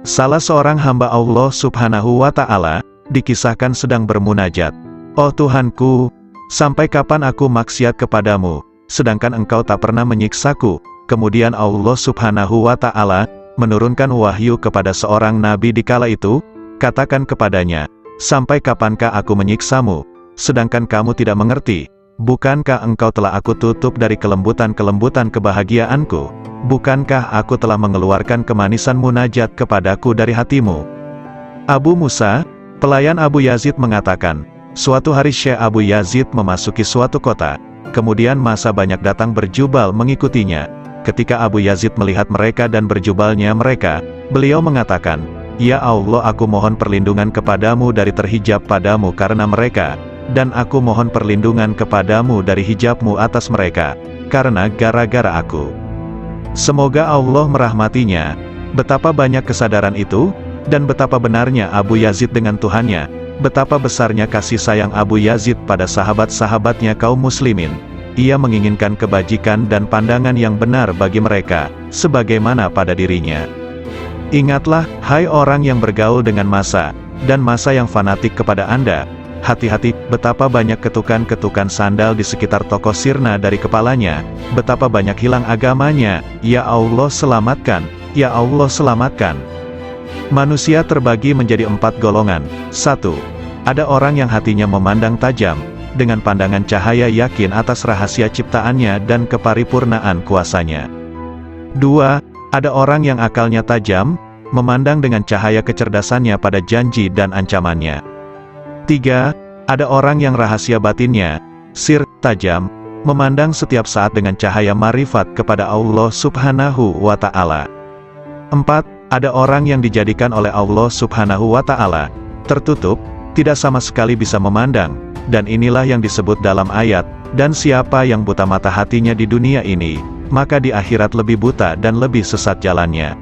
A: Salah seorang hamba Allah Subhanahu wa Ta'ala dikisahkan sedang bermunajat, "Oh Tuhanku, sampai kapan aku maksiat kepadamu, sedangkan Engkau tak pernah menyiksaku?" Kemudian Allah Subhanahu wa Ta'ala menurunkan wahyu kepada seorang nabi di kala itu, "Katakan kepadanya, sampai kapankah aku menyiksamu, sedangkan kamu tidak mengerti? Bukankah engkau telah aku tutup dari kelembutan-kelembutan kebahagiaanku? Bukankah aku telah mengeluarkan kemanisan munajat kepadaku dari hatimu?" Abu Musa, pelayan Abu Yazid mengatakan, suatu hari Syekh Abu Yazid memasuki suatu kota, kemudian massa banyak datang berjubal mengikutinya. Ketika Abu Yazid melihat mereka dan berjubalnya mereka, beliau mengatakan, "Ya Allah, aku mohon perlindungan kepadamu dari terhijab padamu karena mereka, dan aku mohon perlindungan kepadamu dari hijabmu atas mereka, karena gara-gara aku." Semoga Allah merahmatinya. Betapa banyak kesadaran itu, dan betapa benarnya Abu Yazid dengan Tuhannya, betapa besarnya kasih sayang Abu Yazid pada sahabat-sahabatnya kaum muslimin. Ia menginginkan kebajikan dan pandangan yang benar bagi mereka, sebagaimana pada dirinya. Ingatlah, hai orang yang bergaul dengan massa, dan massa yang fanatik kepada Anda. Hati-hati, betapa banyak ketukan-ketukan sandal di sekitar toko sirna dari kepalanya, betapa banyak hilang agamanya. Ya Allah selamatkan, ya Allah selamatkan. Manusia terbagi menjadi 4 golongan. 1. Ada orang yang hatinya memandang tajam, dengan pandangan cahaya yakin atas rahasia ciptaannya dan keparipurnaan kuasanya. 2. Ada orang yang akalnya tajam, memandang dengan cahaya kecerdasannya pada janji dan ancamannya. 3. Ada orang yang rahasia batinnya, sir, tajam, memandang setiap saat dengan cahaya marifat kepada Allah Subhanahu wa Ta'ala. 4. Ada orang yang dijadikan oleh Allah Subhanahu wa Ta'ala tertutup, tidak sama sekali bisa memandang, dan inilah yang disebut dalam ayat, "Dan siapa yang buta mata hatinya di dunia ini, maka di akhirat lebih buta dan lebih sesat jalannya."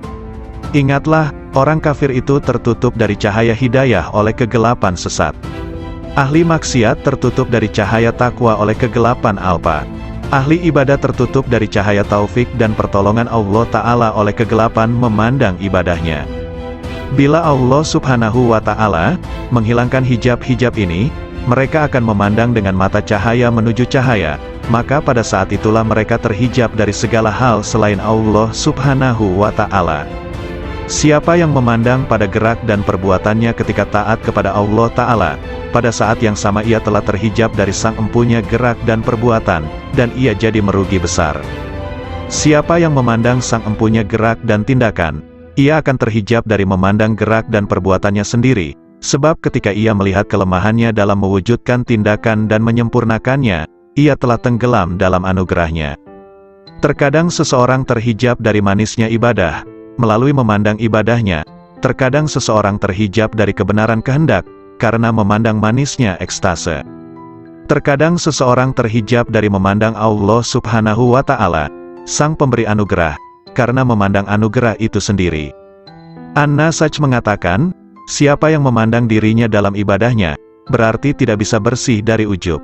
A: Ingatlah, orang kafir itu tertutup dari cahaya hidayah oleh kegelapan sesat. Ahli maksiat tertutup dari cahaya takwa oleh kegelapan alpa. Ahli ibadah tertutup dari cahaya taufik dan pertolongan Allah Ta'ala oleh kegelapan memandang ibadahnya. Bila Allah Subhanahu wa Ta'ala menghilangkan hijab-hijab ini, mereka akan memandang dengan mata cahaya menuju cahaya, maka pada saat itulah mereka terhijab dari segala hal selain Allah Subhanahu wa Ta'ala. Siapa yang memandang pada gerak dan perbuatannya ketika taat kepada Allah Ta'ala, pada saat yang sama ia telah terhijab dari sang empunya gerak dan perbuatan, dan ia jadi merugi besar. Siapa yang memandang sang empunya gerak dan tindakan, ia akan terhijab dari memandang gerak dan perbuatannya sendiri, sebab ketika ia melihat kelemahannya dalam mewujudkan tindakan dan menyempurnakannya, ia telah tenggelam dalam anugerahnya. Terkadang seseorang terhijab dari manisnya ibadah, melalui memandang ibadahnya. Terkadang seseorang terhijab dari kebenaran kehendak, karena memandang manisnya ekstase. Terkadang seseorang terhijab dari memandang Allah Subhanahu wa Ta'ala, Sang Pemberi Anugerah, karena memandang anugerah itu sendiri. An-Nasaj mengatakan, siapa yang memandang dirinya dalam ibadahnya, berarti tidak bisa bersih dari ujub.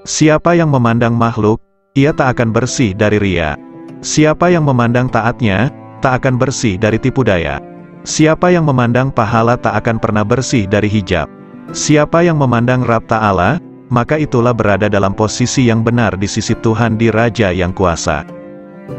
A: Siapa yang memandang makhluk, ia tak akan bersih dari riya. Siapa yang memandang taatnya, tak akan bersih dari tipu daya. Siapa yang memandang pahala tak akan pernah bersih dari hijab. Siapa yang memandang Rabb Ta'ala, maka itulah berada dalam posisi yang benar di sisi Tuhan di Raja yang kuasa.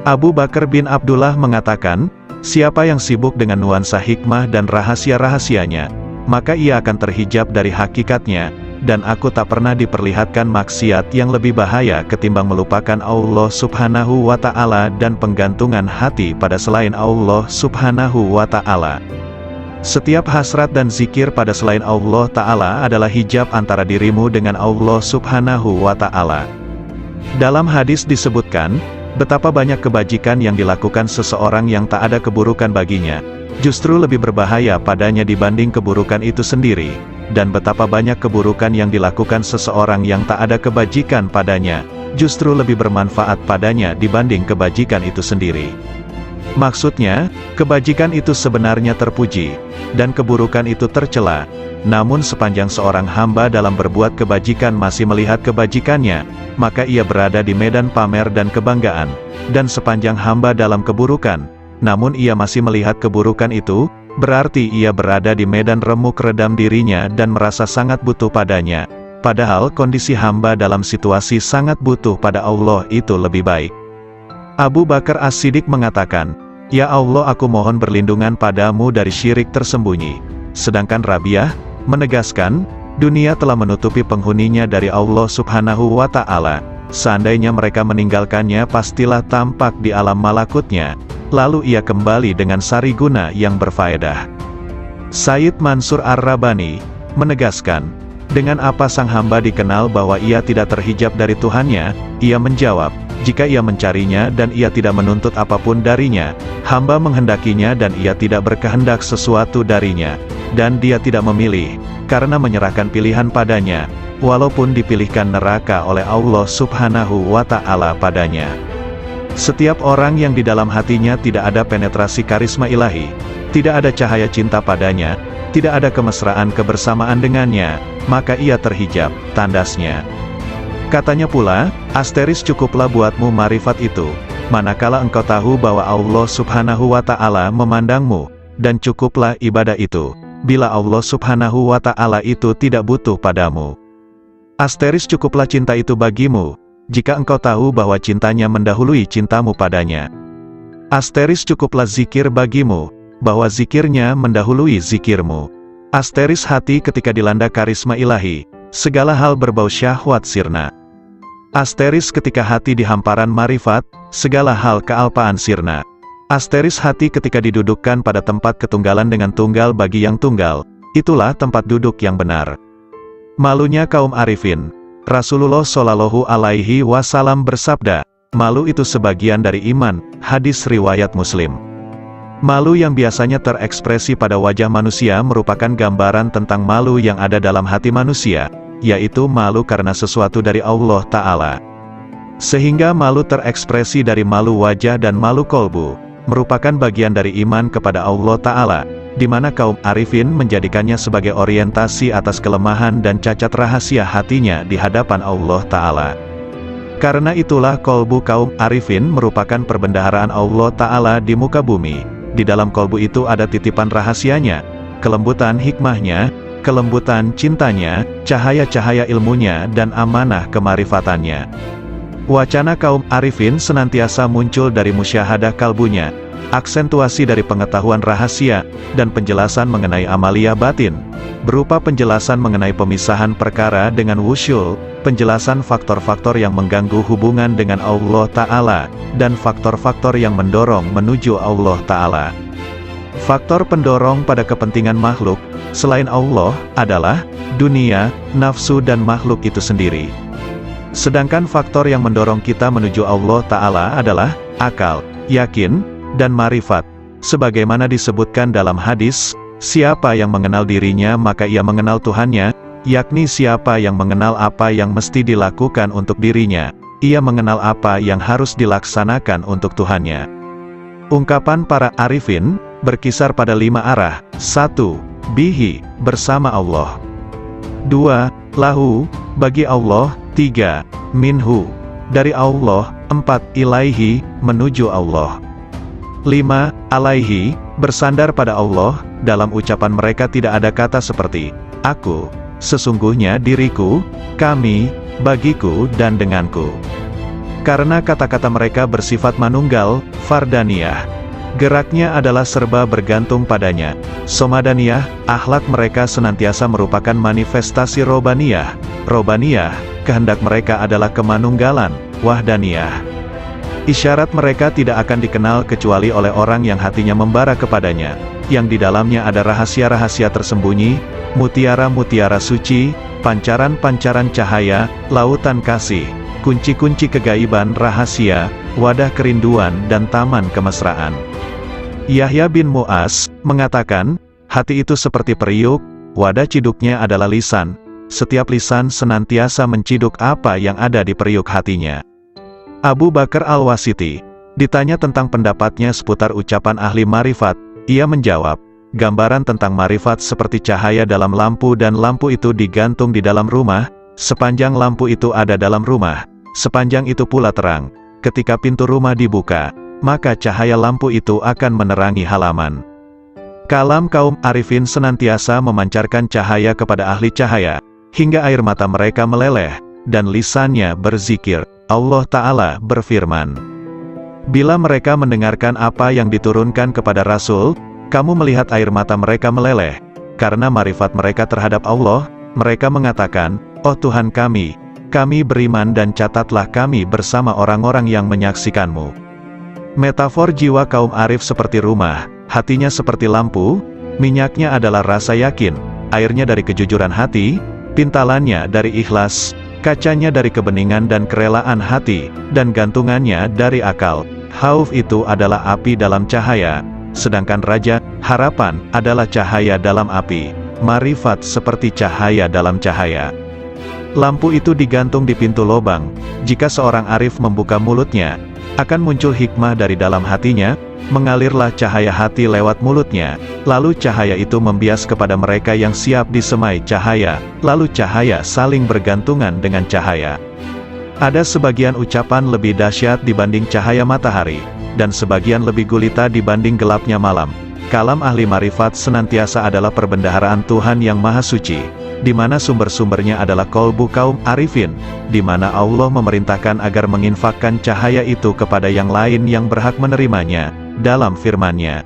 A: Abu Bakar bin Abdullah mengatakan, siapa yang sibuk dengan nuansa hikmah dan rahasia-rahasianya, maka ia akan terhijab dari hakikatnya, dan aku tak pernah diperlihatkan maksiat yang lebih bahaya ketimbang melupakan Allah Subhanahu wa Ta'ala dan penggantungan hati pada selain Allah Subhanahu wa Ta'ala. Setiap hasrat dan zikir pada selain Allah Ta'ala adalah hijab antara dirimu dengan Allah Subhanahu wa Ta'ala. Dalam hadis disebutkan, betapa banyak kebajikan yang dilakukan seseorang yang tak ada keburukan baginya, justru lebih berbahaya padanya dibanding keburukan itu sendiri. Dan betapa banyak keburukan yang dilakukan seseorang yang tak ada kebajikan padanya, justru lebih bermanfaat padanya dibanding kebajikan itu sendiri. Maksudnya, kebajikan itu sebenarnya terpuji, dan keburukan itu tercela. Namun sepanjang seorang hamba dalam berbuat kebajikan masih melihat kebajikannya, maka ia berada di medan pamer dan kebanggaan. Dan sepanjang hamba dalam keburukan, namun ia masih melihat keburukan itu, berarti ia berada di medan remuk redam dirinya dan merasa sangat butuh padanya. Padahal kondisi hamba dalam situasi sangat butuh pada Allah itu lebih baik. Abu Bakar As-Siddiq mengatakan, "Ya Allah, aku mohon berlindungan padamu dari syirik tersembunyi." Sedangkan Rabi'ah menegaskan, dunia telah menutupi penghuninya dari Allah Subhanahu wa Ta'ala. Seandainya mereka meninggalkannya pastilah tampak di alam malakutnya, lalu ia kembali dengan sariguna yang berfaedah. Sayyid Mansur Ar-Rabani menegaskan, dengan apa sang hamba dikenal bahwa ia tidak terhijab dari Tuhannya? Ia menjawab, jika ia mencarinya dan ia tidak menuntut apapun darinya, hamba menghendakinya dan ia tidak berkehendak sesuatu darinya, dan dia tidak memilih, karena menyerahkan pilihan padanya, walaupun dipilihkan neraka oleh Allah Subhanahu wa Ta'ala padanya. Setiap orang yang di dalam hatinya tidak ada penetrasi karisma ilahi, tidak ada cahaya cinta padanya, tidak ada kemesraan kebersamaan dengannya, maka ia terhijab, tandasnya. Katanya pula, asteris cukuplah buatmu marifat itu, manakala engkau tahu bahwa Allah Subhanahu wa Ta'ala memandangmu, dan cukuplah ibadah itu, bila Allah Subhanahu wa Ta'ala itu tidak butuh padamu. Asteris cukuplah cinta itu bagimu, jika engkau tahu bahwa cintanya mendahului cintamu padanya. Asteris cukuplah zikir bagimu, bahwa zikirnya mendahului zikirmu. Asteris hati ketika dilanda karisma ilahi, segala hal berbau syahwat sirna. Asteris ketika hati di hamparan marifat, segala hal kealpaan sirna. Asteris hati ketika didudukkan pada tempat ketunggalan dengan tunggal bagi yang tunggal, itulah tempat duduk yang benar. Malunya kaum arifin. Rasulullah Shallallahu Alaihi Wasallam bersabda, malu itu sebagian dari iman, hadis riwayat Muslim. Malu yang biasanya terekspresi pada wajah manusia merupakan gambaran tentang malu yang ada dalam hati manusia, yaitu malu karena sesuatu dari Allah Ta'ala. Sehingga malu terekspresi dari malu wajah dan malu kolbu, merupakan bagian dari iman kepada Allah Ta'ala, di mana kaum arifin menjadikannya sebagai orientasi atas kelemahan dan cacat rahasia hatinya di hadapan Allah Ta'ala. Karena itulah kolbu kaum arifin merupakan perbendaharaan Allah Ta'ala di muka bumi. Di dalam kolbu itu ada titipan rahasianya, kelembutan hikmahnya, kelembutan cintanya, cahaya-cahaya ilmunya dan amanah kemarifatannya. Wacana kaum arifin senantiasa muncul dari musyahadah kalbunya, aksentuasi dari pengetahuan rahasia, dan penjelasan mengenai amalia batin, berupa penjelasan mengenai pemisahan perkara dengan wusyul, penjelasan faktor-faktor yang mengganggu hubungan dengan Allah Ta'ala, dan faktor-faktor yang mendorong menuju Allah Ta'ala. Faktor pendorong pada kepentingan makhluk, selain Allah, adalah dunia, nafsu dan makhluk itu sendiri. Sedangkan faktor yang mendorong kita menuju Allah Ta'ala adalah akal, yakin, dan marifat. Sebagaimana disebutkan dalam hadis, siapa yang mengenal dirinya maka ia mengenal Tuhannya, yakni siapa yang mengenal apa yang mesti dilakukan untuk dirinya, ia mengenal apa yang harus dilaksanakan untuk Tuhannya. Ungkapan para arifin berkisar pada 5 arah. 1. Bihi, bersama Allah. 2. Lahu, bagi Allah. 3. Minhu, dari Allah. 4. Ilaihi, menuju Allah. 5. Alaihi, bersandar pada Allah. Dalam ucapan mereka tidak ada kata seperti aku, sesungguhnya diriku, kami, bagiku dan denganku. Karena kata-kata mereka bersifat manunggal, fardaniyah. Geraknya adalah serba bergantung padanya. Somadaniyah, akhlak mereka senantiasa merupakan manifestasi robaniyah. Robaniyah, kehendak mereka adalah kemanunggalan, wahdaniyah. Isyarat mereka tidak akan dikenal kecuali oleh orang yang hatinya membara kepadanya, yang di dalamnya ada rahasia-rahasia tersembunyi, mutiara-mutiara suci, pancaran-pancaran cahaya, lautan kasih, kunci-kunci kegaiban rahasia, wadah kerinduan dan taman kemesraan. Yahya bin Mu'az mengatakan, hati itu seperti periuk, wadah ciduknya adalah lisan. Setiap lisan senantiasa menciduk apa yang ada di periuk hatinya. Abu Bakar Al-Wasiti ditanya tentang pendapatnya seputar ucapan ahli marifat, ia menjawab, gambaran tentang marifat seperti cahaya dalam lampu dan lampu itu digantung di dalam rumah, sepanjang lampu itu ada dalam rumah, sepanjang itu pula terang. Ketika pintu rumah dibuka, maka cahaya lampu itu akan menerangi halaman. Kalam kaum arifin senantiasa memancarkan cahaya kepada ahli cahaya, hingga air mata mereka meleleh, dan lisannya berzikir. Allah Ta'ala berfirman, bila mereka mendengarkan apa yang diturunkan kepada Rasul, kamu melihat air mata mereka meleleh, karena marifat mereka terhadap Allah, mereka mengatakan, oh Tuhan kami beriman dan catatlah kami bersama orang-orang yang menyaksikanmu. Metafor jiwa kaum arif seperti rumah, hatinya seperti lampu, minyaknya adalah rasa yakin, airnya dari kejujuran hati, pintalannya dari ikhlas, kacanya dari kebeningan dan kerelaan hati, dan gantungannya dari akal. Khauf itu adalah api dalam cahaya, sedangkan raja, harapan, adalah cahaya dalam api. Marifat seperti cahaya dalam cahaya. Lampu itu digantung di pintu lobang, jika seorang arif membuka mulutnya, akan muncul hikmah dari dalam hatinya, mengalirlah cahaya hati lewat mulutnya, lalu cahaya itu membias kepada mereka yang siap disemai cahaya, lalu cahaya saling bergantungan dengan cahaya. Ada sebagian ucapan lebih dahsyat dibanding cahaya matahari, dan sebagian lebih gulita dibanding gelapnya malam. Kalam ahli marifat senantiasa adalah perbendaharaan Tuhan yang Maha Suci, di mana sumber-sumbernya adalah kolbu kaum arifin, di mana Allah memerintahkan agar menginfakkan cahaya itu kepada yang lain yang berhak menerimanya, dalam firman-Nya.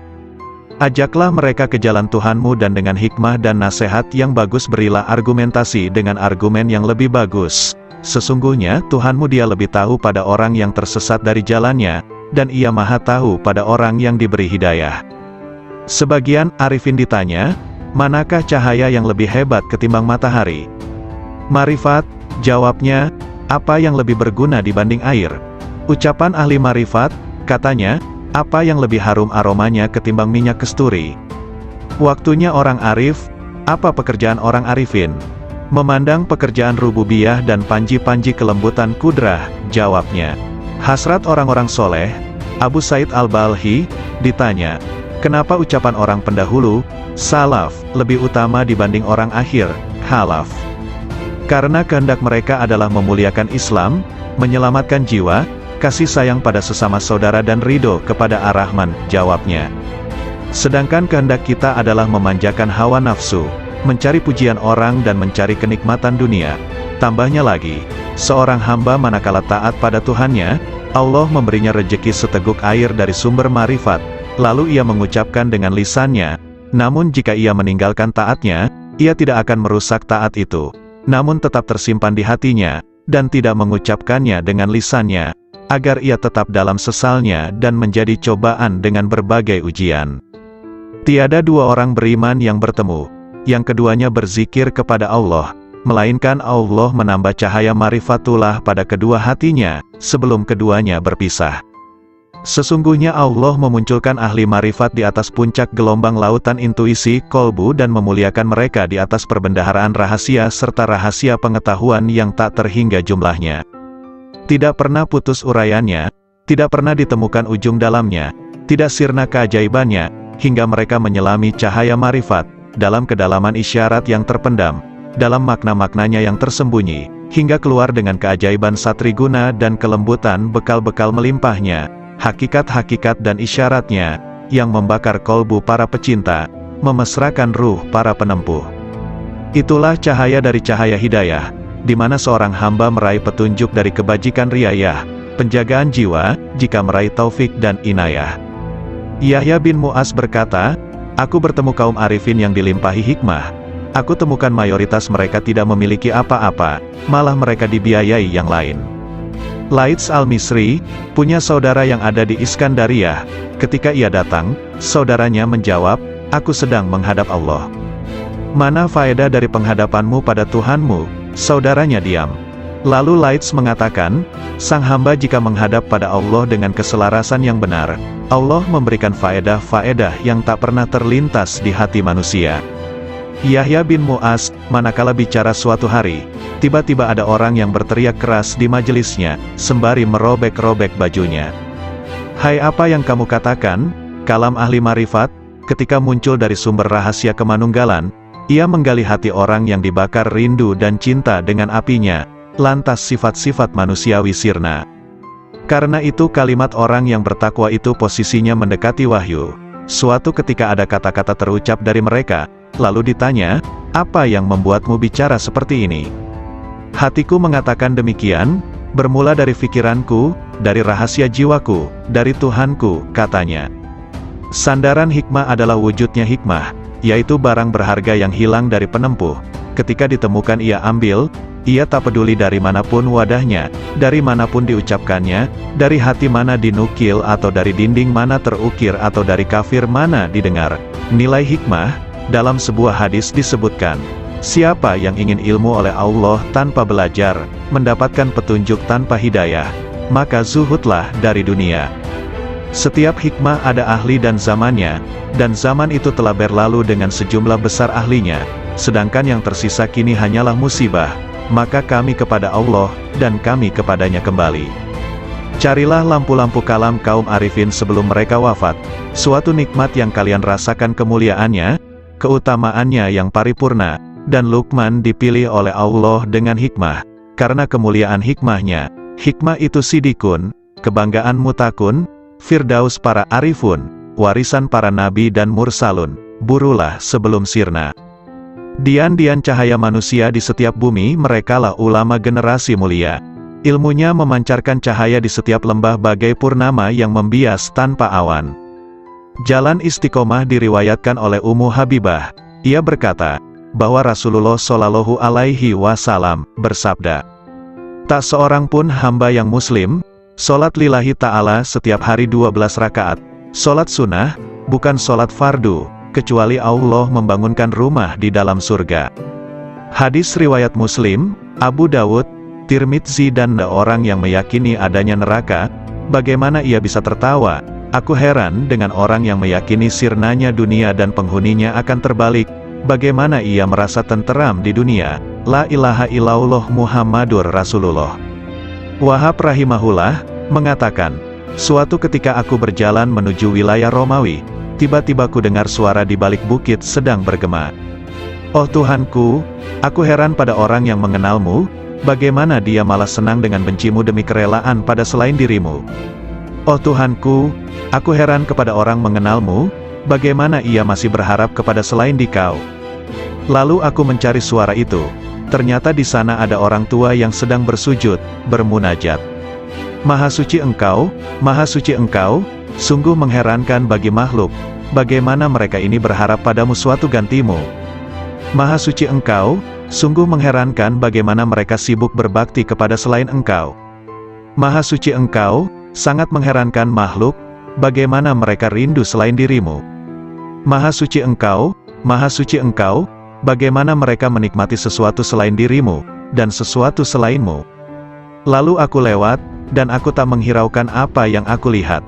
A: Ajaklah mereka ke jalan Tuhanmu dan dengan hikmah dan nasihat yang bagus berilah argumentasi dengan argumen yang lebih bagus. Sesungguhnya Tuhanmu Dia lebih tahu pada orang yang tersesat dari jalannya, dan Ia Maha tahu pada orang yang diberi hidayah. Sebagian arifin ditanya, manakah cahaya yang lebih hebat ketimbang matahari? Marifat, jawabnya, apa yang lebih berguna dibanding air? Ucapan ahli marifat, katanya, apa yang lebih harum aromanya ketimbang minyak kesturi? Waktunya orang arif, apa pekerjaan orang arifin? Memandang pekerjaan rububiyah dan panji-panji kelembutan kudrah, jawabnya. Hasrat orang-orang soleh, Abu Said Al-Balhi, ditanya, kenapa ucapan orang pendahulu, salaf, lebih utama dibanding orang akhir, khalaf? Karena kehendak mereka adalah memuliakan Islam, menyelamatkan jiwa, kasih sayang pada sesama saudara dan ridho kepada Ar-Rahman, jawabnya. Sedangkan kehendak kita adalah memanjakan hawa nafsu, mencari pujian orang dan mencari kenikmatan dunia. Tambahnya lagi, seorang hamba manakala taat pada Tuhannya, Allah memberinya rejeki seteguk air dari sumber marifat, lalu ia mengucapkan dengan lisannya, namun jika ia meninggalkan taatnya, ia tidak akan merusak taat itu, namun tetap tersimpan di hatinya, dan tidak mengucapkannya dengan lisannya, agar ia tetap dalam sesalnya dan menjadi cobaan dengan berbagai ujian. Tiada dua orang beriman yang bertemu, yang keduanya berzikir kepada Allah, melainkan Allah menambah cahaya marifatullah pada kedua hatinya, sebelum keduanya berpisah. Sesungguhnya Allah memunculkan ahli marifat di atas puncak gelombang lautan intuisi, kolbu dan memuliakan mereka di atas perbendaharaan rahasia serta rahasia pengetahuan yang tak terhingga jumlahnya. Tidak pernah putus uraiannya, tidak pernah ditemukan ujung dalamnya, tidak sirna keajaibannya, hingga mereka menyelami cahaya marifat, dalam kedalaman isyarat yang terpendam, dalam makna-maknanya yang tersembunyi, hingga keluar dengan keajaiban satriguna dan kelembutan bekal-bekal melimpahnya, hakikat-hakikat dan isyaratnya, yang membakar kolbu para pecinta, memesrakan ruh para penempuh. Itulah cahaya dari cahaya hidayah, di mana seorang hamba meraih petunjuk dari kebajikan riayah, penjagaan jiwa, jika meraih taufik dan inayah. Yahya bin Mu'az berkata, aku bertemu kaum arifin yang dilimpahi hikmah. Aku temukan mayoritas mereka tidak memiliki apa-apa, malah mereka dibiayai yang lain. Laits al-Misri, punya saudara yang ada di Iskandariyah. Ketika ia datang, saudaranya menjawab, aku sedang menghadap Allah. Mana faedah dari penghadapanmu pada Tuhanmu? Saudaranya diam. Lalu Laits mengatakan, sang hamba jika menghadap pada Allah dengan keselarasan yang benar, Allah memberikan faedah-faedah yang tak pernah terlintas di hati manusia. Yahya bin Mu'az, manakala bicara suatu hari, tiba-tiba ada orang yang berteriak keras di majelisnya, sembari merobek-robek bajunya. Hai, apa yang kamu katakan? Kalam ahli marifat. Ketika muncul dari sumber rahasia kemanunggalan, ia menggali hati orang yang dibakar rindu dan cinta dengan apinya, lantas sifat-sifat manusiawi sirna. Karena itu kalimat orang yang bertakwa itu posisinya mendekati wahyu. Suatu ketika ada kata-kata terucap dari mereka, lalu ditanya, apa yang membuatmu bicara seperti ini? Hatiku mengatakan demikian, bermula dari pikiranku, dari rahasia jiwaku, dari Tuhanku, katanya. Sandaran hikmah adalah wujudnya hikmah, yaitu barang berharga yang hilang dari penempuh. Ketika ditemukan ia ambil, ia tak peduli dari manapun wadahnya, dari manapun diucapkannya, dari hati mana dinukil atau dari dinding mana terukir atau dari kafir mana didengar. Nilai hikmah. Dalam sebuah hadis disebutkan, siapa yang ingin ilmu oleh Allah tanpa belajar, mendapatkan petunjuk tanpa hidayah, maka zuhudlah dari dunia. Setiap hikmah ada ahli dan zamannya, dan zaman itu telah berlalu dengan sejumlah besar ahlinya, sedangkan yang tersisa kini hanyalah musibah, maka kami kepada Allah, dan kami kepadanya kembali. Carilah lampu-lampu kalam kaum arifin sebelum mereka wafat, suatu nikmat yang kalian rasakan kemuliaannya, keutamaannya yang paripurna, dan Luqman dipilih oleh Allah dengan hikmah, karena kemuliaan hikmahnya. Hikmah itu sidikun, kebanggaan mutakun, firdaus para arifun, warisan para nabi dan mursalun, burulah sebelum sirna. Dian-dian cahaya manusia di setiap bumi, merekalah ulama generasi mulia. Ilmunya memancarkan cahaya di setiap lembah bagai purnama yang membias tanpa awan. Jalan istiqomah diriwayatkan oleh Ummu Habibah. Ia berkata, bahwa Rasulullah Shallallahu Alaihi Wasallam bersabda, tak seorang pun hamba yang muslim, sholat lillahi ta'ala setiap hari 12 rakaat, sholat sunnah, bukan sholat fardu, kecuali Allah membangunkan rumah di dalam surga. Hadis riwayat Muslim, Abu Dawud, Tirmidzi dan orang yang meyakini adanya neraka, bagaimana ia bisa tertawa? Aku heran dengan orang yang meyakini sirnanya dunia dan penghuninya akan terbalik, bagaimana ia merasa tenteram di dunia. La ilaha illallah Muhammadur Rasulullah. Wahab rahimahullah, mengatakan, suatu ketika aku berjalan menuju wilayah Romawi, tiba-tiba ku dengar suara di balik bukit sedang bergema. Oh Tuhanku, aku heran pada orang yang mengenalmu, bagaimana dia malah senang dengan bencimu demi kerelaan pada selain dirimu. Oh Tuhanku, aku heran kepada orang mengenalmu, bagaimana ia masih berharap kepada selain dikau. Lalu aku mencari suara itu, ternyata di sana ada orang tua yang sedang bersujud, bermunajat. Maha suci Engkau, sungguh mengherankan bagi makhluk, bagaimana mereka ini berharap padamu suatu gantimu. Maha suci Engkau, sungguh mengherankan bagaimana mereka sibuk berbakti kepada selain Engkau. Maha suci Engkau, sangat mengherankan makhluk, bagaimana mereka rindu selain dirimu. Maha suci Engkau, bagaimana mereka menikmati sesuatu selain dirimu, dan sesuatu selainmu. Lalu aku lewat, dan aku tak menghiraukan apa yang aku lihat.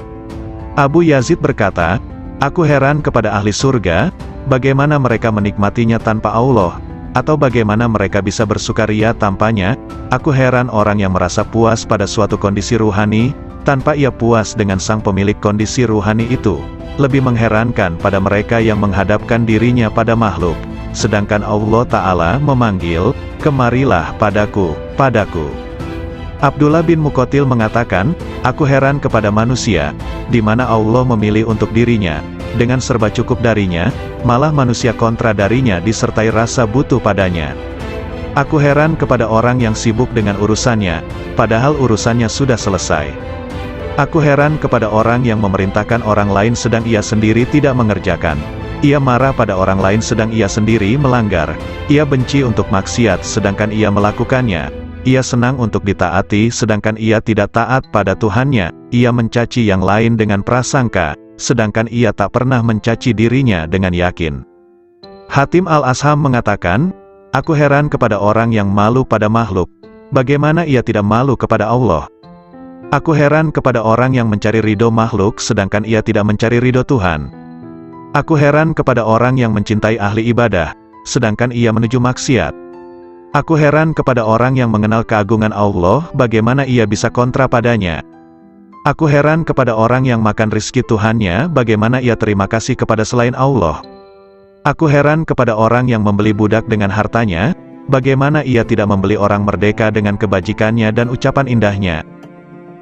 A: Abu Yazid berkata, aku heran kepada ahli surga, bagaimana mereka menikmatinya tanpa Allah, atau bagaimana mereka bisa bersukaria tanpanya. Aku heran orang yang merasa puas pada suatu kondisi ruhani, tanpa ia puas dengan sang pemilik kondisi ruhani itu. Lebih mengherankan pada mereka yang menghadapkan dirinya pada makhluk, sedangkan Allah Ta'ala memanggil, kemarilah padaku. Abdullah bin Muqatil mengatakan, aku heran kepada manusia, di mana Allah memilih untuk dirinya, dengan serba cukup darinya, malah manusia kontra darinya disertai rasa butuh padanya. Aku heran kepada orang yang sibuk dengan urusannya, padahal urusannya sudah selesai. Aku heran kepada orang yang memerintahkan orang lain sedang ia sendiri tidak mengerjakan. Ia marah pada orang lain sedang ia sendiri melanggar. Ia benci untuk maksiat sedangkan ia melakukannya. Ia senang untuk ditaati sedangkan ia tidak taat pada Tuhannya. Ia mencaci yang lain dengan prasangka, sedangkan ia tak pernah mencaci dirinya dengan yakin. Hatim al-Asham mengatakan, aku heran kepada orang yang malu pada makhluk, bagaimana ia tidak malu kepada Allah. Aku heran kepada orang yang mencari ridho makhluk sedangkan ia tidak mencari ridho Tuhan. Aku heran kepada orang yang mencintai ahli ibadah, sedangkan ia menuju maksiat. Aku heran kepada orang yang mengenal keagungan Allah, bagaimana ia bisa kontra padanya. Aku heran kepada orang yang makan rizki Tuhannya, bagaimana ia terima kasih kepada selain Allah. Aku heran kepada orang yang membeli budak dengan hartanya, bagaimana ia tidak membeli orang merdeka dengan kebajikannya dan ucapan indahnya.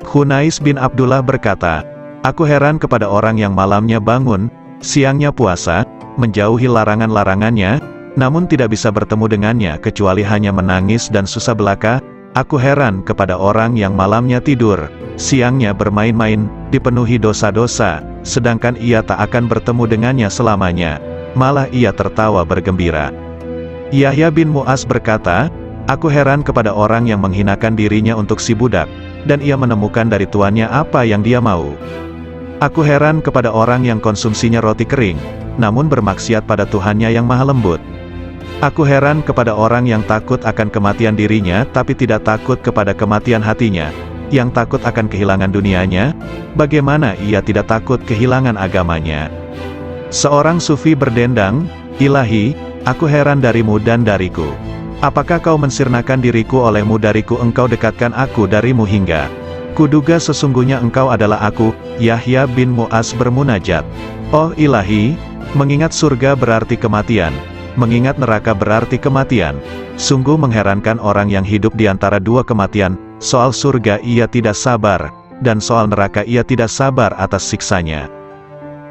A: Khunais bin Abdullah berkata, aku heran kepada orang yang malamnya bangun, siangnya puasa, menjauhi larangan-larangannya, namun tidak bisa bertemu dengannya kecuali hanya menangis dan susah belaka. Aku heran kepada orang yang malamnya tidur, siangnya bermain-main, dipenuhi dosa-dosa, sedangkan ia tak akan bertemu dengannya selamanya, malah ia tertawa bergembira. Yahya bin Mu'az berkata, aku heran kepada orang yang menghinakan dirinya untuk si budak, dan ia menemukan dari tuannya apa yang dia mau. Aku heran kepada orang yang konsumsinya roti kering, namun bermaksiat pada Tuhannya yang maha lembut. Aku heran kepada orang yang takut akan kematian dirinya tapi tidak takut kepada kematian hatinya, yang takut akan kehilangan dunianya, bagaimana ia tidak takut kehilangan agamanya. Seorang sufi berdendang, Ilahi, aku heran darimu dan dariku. Apakah kau mensirnakan diriku olehmu dariku engkau dekatkan aku darimu hingga. Kuduga sesungguhnya engkau adalah aku. Yahya bin Mu'az bermunajat. Oh Ilahi, mengingat surga berarti kematian. Mengingat neraka berarti kematian. Sungguh mengherankan orang yang hidup di antara dua kematian, soal surga ia tidak sabar, dan soal neraka ia tidak sabar atas siksanya.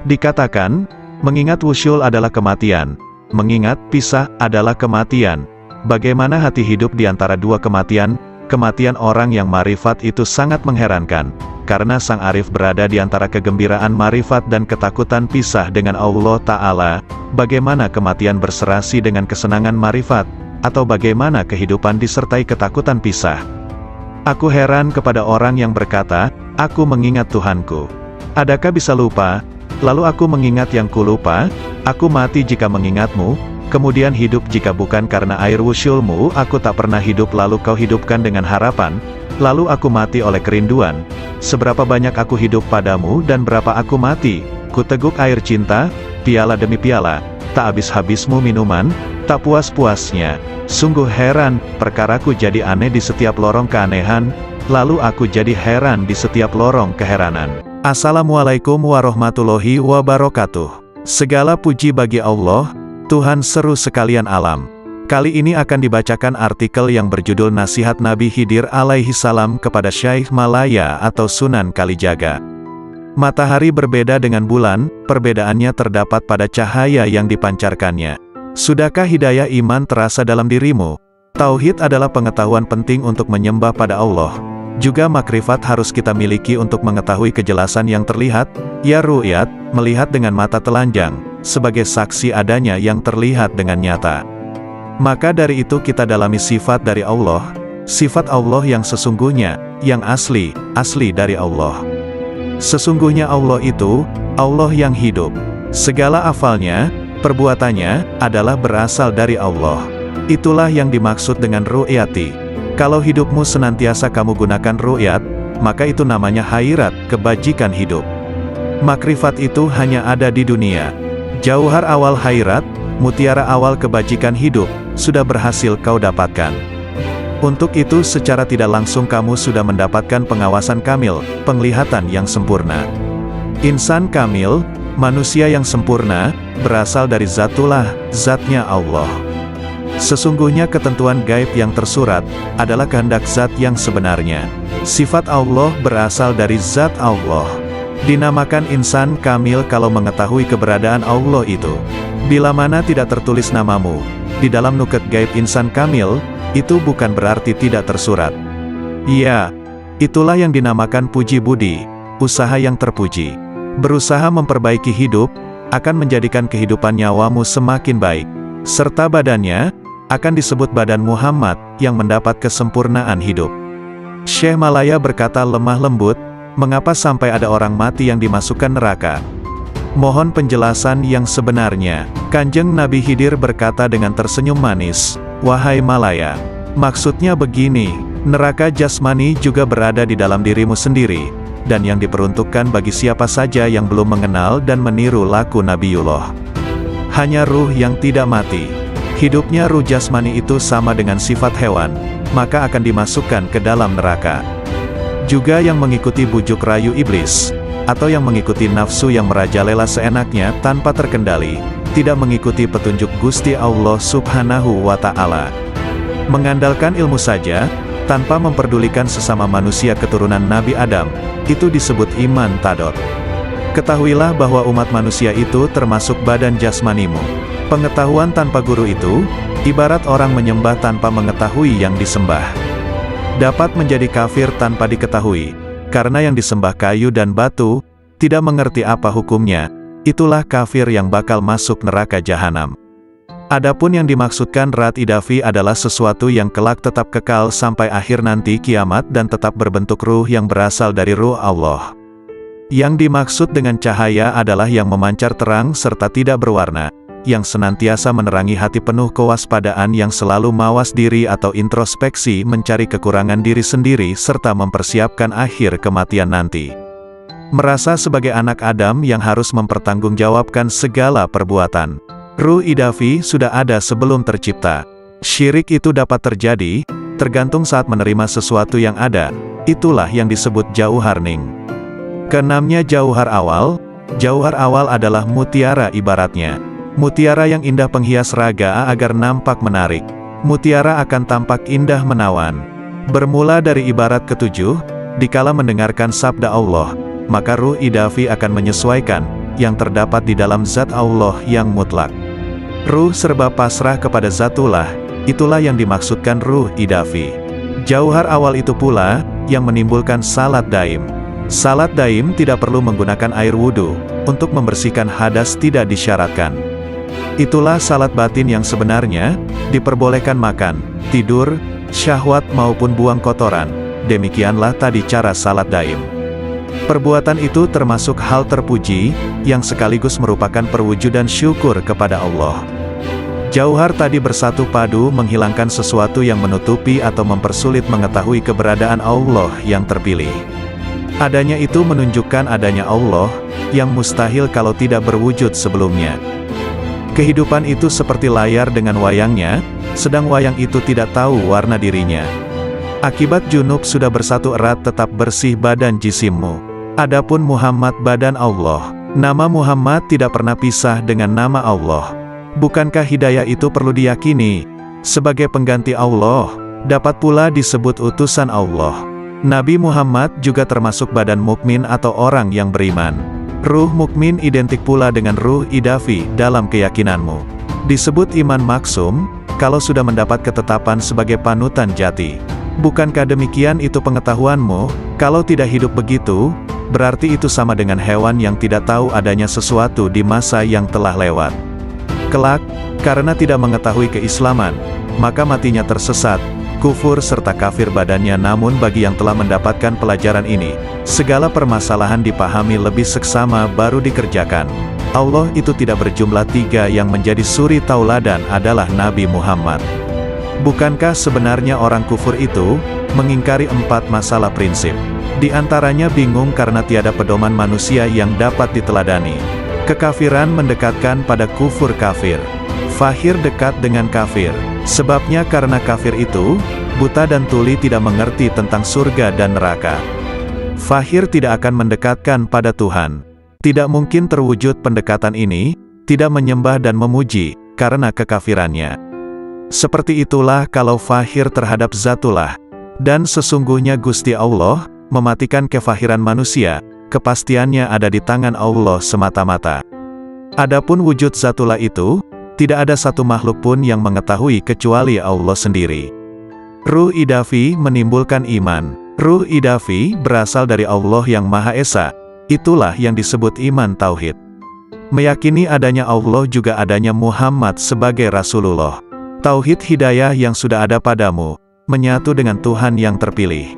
A: Dikatakan, mengingat wusyul adalah kematian, mengingat pisah adalah kematian. Bagaimana hati hidup di antara dua kematian? Kematian orang yang marifat itu sangat mengherankan, karena sang arif berada di antara kegembiraan marifat dan ketakutan pisah dengan Allah Ta'ala. Bagaimana kematian berserasi dengan kesenangan marifat, atau bagaimana kehidupan disertai ketakutan pisah? Aku heran kepada orang yang berkata, aku mengingat Tuhanku. Adakah bisa lupa? Lalu aku mengingat yang kulupa, aku mati jika mengingatmu, kemudian hidup jika bukan karena air wusyulmu. Aku tak pernah hidup lalu kau hidupkan dengan harapan, lalu aku mati oleh kerinduan. Seberapa banyak aku hidup padamu dan berapa aku mati, ku teguk air cinta, piala demi piala, tak habis-habismu minuman, tak puas-puasnya. Sungguh heran, perkaraku jadi aneh di setiap lorong keanehan, lalu aku jadi heran di setiap lorong keheranan. Assalamualaikum warahmatullahi wabarakatuh. Segala puji bagi Allah, Tuhan seru sekalian alam. Kali ini akan dibacakan artikel yang berjudul Nasihat Nabi Khidir alaihi salam kepada Syekh Malaya atau Sunan Kalijaga. Matahari berbeda dengan bulan, perbedaannya terdapat pada cahaya yang dipancarkannya. Sudahkah hidayah iman terasa dalam dirimu? Tauhid adalah pengetahuan penting untuk menyembah pada Allah. Juga makrifat harus kita miliki untuk mengetahui kejelasan yang terlihat, ya ru'yat, melihat dengan mata telanjang, sebagai saksi adanya yang terlihat dengan nyata. Maka dari itu kita dalami sifat dari Allah, sifat Allah yang sesungguhnya, yang asli dari Allah. Sesungguhnya Allah itu, Allah yang hidup. Segala afalnya, perbuatannya, adalah berasal dari Allah. Itulah yang dimaksud dengan ru'yati. Kalau hidupmu senantiasa kamu gunakan ru'yat, maka itu namanya khairat, kebajikan hidup. Makrifat itu hanya ada di dunia. Jauhar awal khairat, mutiara awal kebajikan hidup, sudah berhasil kau dapatkan. Untuk itu secara tidak langsung kamu sudah mendapatkan pengawasan kamil, penglihatan yang sempurna. Insan kamil, manusia yang sempurna, berasal dari zatullah, zatnya Allah. Sesungguhnya ketentuan gaib yang tersurat, adalah kehendak zat yang sebenarnya. Sifat Allah berasal dari zat Allah. Dinamakan insan kamil kalau mengetahui keberadaan Allah itu. Bila mana tidak tertulis namamu di dalam nuket gaib insan kamil, itu bukan berarti tidak tersurat. Ya, itulah yang dinamakan puji budi, usaha yang terpuji. Berusaha memperbaiki hidup, akan menjadikan kehidupan nyawamu semakin baik. Serta badannya, akan disebut badan Muhammad, yang mendapat kesempurnaan hidup. Syekh Malaya berkata lemah lembut, mengapa sampai ada orang mati yang dimasukkan neraka? Mohon penjelasan yang sebenarnya. Kanjeng Nabi Khidir berkata dengan tersenyum manis, wahai Malaya, maksudnya begini, neraka jasmani juga berada di dalam dirimu sendiri, dan yang diperuntukkan bagi siapa saja yang belum mengenal dan meniru laku Nabiullah. Hanya ruh yang tidak mati. Hidupnya ruh jasmani itu sama dengan sifat hewan, maka akan dimasukkan ke dalam neraka. Juga yang mengikuti bujuk rayu iblis, atau yang mengikuti nafsu yang merajalela seenaknya tanpa terkendali, tidak mengikuti petunjuk Gusti Allah Subhanahu wa Ta'ala. Mengandalkan ilmu saja, tanpa memperdulikan sesama manusia keturunan Nabi Adam, itu disebut iman tadot. Ketahuilah bahwa umat manusia itu termasuk badan jasmanimu. Pengetahuan tanpa guru itu, ibarat orang menyembah tanpa mengetahui yang disembah. Dapat menjadi kafir tanpa diketahui, karena yang disembah kayu dan batu, tidak mengerti apa hukumnya, itulah kafir yang bakal masuk neraka jahanam. Adapun yang dimaksudkan rat idafi adalah sesuatu yang kelak tetap kekal sampai akhir nanti kiamat dan tetap berbentuk ruh yang berasal dari ruh Allah. Yang dimaksud dengan cahaya adalah yang memancar terang serta tidak berwarna, yang senantiasa menerangi hati penuh kewaspadaan yang selalu mawas diri atau introspeksi mencari kekurangan diri sendiri serta mempersiapkan akhir kematian nanti. Merasa sebagai anak Adam yang harus mempertanggungjawabkan segala perbuatan. Ruh idafi sudah ada sebelum tercipta. Syirik itu dapat terjadi, tergantung saat menerima sesuatu yang ada, itulah yang disebut jauhar ning. Keenamnya jauhar awal. Jauhar awal adalah mutiara ibaratnya. Mutiara yang indah penghias raga agar nampak menarik. Mutiara akan tampak indah menawan. Bermula dari ibarat ketujuh, dikala mendengarkan sabda Allah, maka ruh idafi akan menyesuaikan, yang terdapat di dalam zat Allah yang mutlak. Ruh serba pasrah kepada zatullah, itulah yang dimaksudkan ruh idafi. Jauhar awal itu pula, yang menimbulkan salat daim. Salat daim tidak perlu menggunakan air wudhu, untuk membersihkan hadas tidak disyaratkan. Itulah salat batin yang sebenarnya, diperbolehkan makan, tidur, syahwat maupun buang kotoran. Demikianlah tadi cara salat daim. Perbuatan itu termasuk hal terpuji, yang sekaligus merupakan perwujudan syukur kepada Allah. Jauhar tadi bersatu padu menghilangkan sesuatu yang menutupi atau mempersulit mengetahui keberadaan Allah yang terpilih. Adanya itu menunjukkan adanya Allah, yang mustahil kalau tidak berwujud sebelumnya. Kehidupan itu seperti layar dengan wayangnya, sedang wayang itu tidak tahu warna dirinya. Akibat junub sudah bersatu erat tetap bersih badan jisimmu. Adapun Muhammad badan Allah. Nama Muhammad tidak pernah pisah dengan nama Allah. Bukankah hidayah itu perlu diyakini? Sebagai pengganti Allah, dapat pula disebut utusan Allah. Nabi Muhammad juga termasuk badan mukmin atau orang yang beriman. Ruh mukmin identik pula dengan ruh idafi dalam keyakinanmu. Disebut iman maksum, kalau sudah mendapat ketetapan sebagai panutan jati. Bukankah demikian itu pengetahuanmu? Kalau tidak hidup begitu, berarti itu sama dengan hewan yang tidak tahu adanya sesuatu di masa yang telah lewat. Kelak, karena tidak mengetahui keislaman, maka matinya tersesat, kufur serta kafir badannya. Namun bagi yang telah mendapatkan pelajaran ini, segala permasalahan dipahami lebih seksama baru dikerjakan. Allah itu tidak berjumlah 3 yang menjadi suri tauladan adalah Nabi Muhammad. Bukankah sebenarnya orang kufur itu mengingkari 4 masalah prinsip? Di antaranya bingung karena tiada pedoman manusia yang dapat diteladani. Kekafiran mendekatkan pada kufur kafir. Fahir dekat dengan kafir. Sebabnya karena kafir itu buta dan tuli, tidak mengerti tentang surga dan neraka. Fahir tidak akan mendekatkan pada Tuhan. Tidak mungkin terwujud pendekatan ini, tidak menyembah dan memuji, karena kekafirannya. Seperti itulah kalau fahir terhadap Zatullah. Dan sesungguhnya Gusti Allah mematikan kefahiran manusia, kepastiannya ada di tangan Allah semata-mata. Adapun wujud Zatullah itu, tidak ada satu makhluk pun yang mengetahui kecuali Allah sendiri. Ruh idafi menimbulkan iman. Ruh idafi berasal dari Allah yang Maha Esa. Itulah yang disebut iman tauhid. Meyakini adanya Allah juga adanya Muhammad sebagai Rasulullah. Tauhid hidayah yang sudah ada padamu, menyatu dengan Tuhan yang terpilih.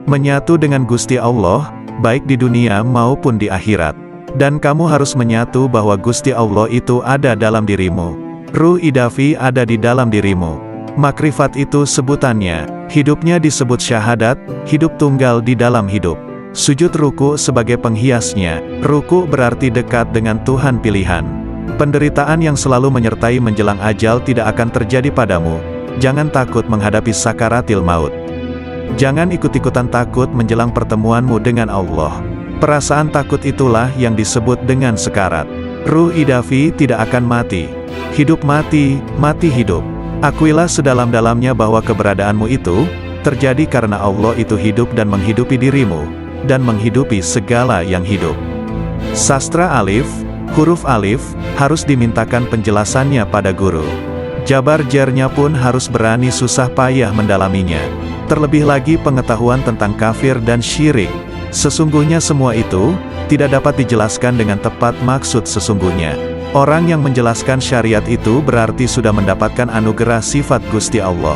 A: Menyatu dengan Gusti Allah, baik di dunia maupun di akhirat. Dan kamu harus menyatu bahwa Gusti Allah itu ada dalam dirimu. Ruh idafi ada di dalam dirimu. Makrifat itu sebutannya. Hidupnya disebut syahadat, hidup tunggal di dalam hidup. Sujud ruku sebagai penghiasnya. Ruku berarti dekat dengan Tuhan pilihan. Penderitaan yang selalu menyertai menjelang ajal tidak akan terjadi padamu. Jangan takut menghadapi sakaratil maut. Jangan ikut-ikutan takut menjelang pertemuanmu dengan Allah. Perasaan takut itulah yang disebut dengan sekarat. Ruh idafi tidak akan mati. Hidup mati, mati hidup. Akuilah sedalam-dalamnya bahwa keberadaanmu itu terjadi karena Allah itu hidup dan menghidupi dirimu, dan menghidupi segala yang hidup. Sastra alif, huruf alif, harus dimintakan penjelasannya pada guru. Jabar jarnya pun harus berani susah payah mendalaminya. Terlebih lagi pengetahuan tentang kafir dan syirik. Sesungguhnya semua itu tidak dapat dijelaskan dengan tepat maksud sesungguhnya. Orang yang menjelaskan syariat itu berarti sudah mendapatkan anugerah sifat Gusti Allah.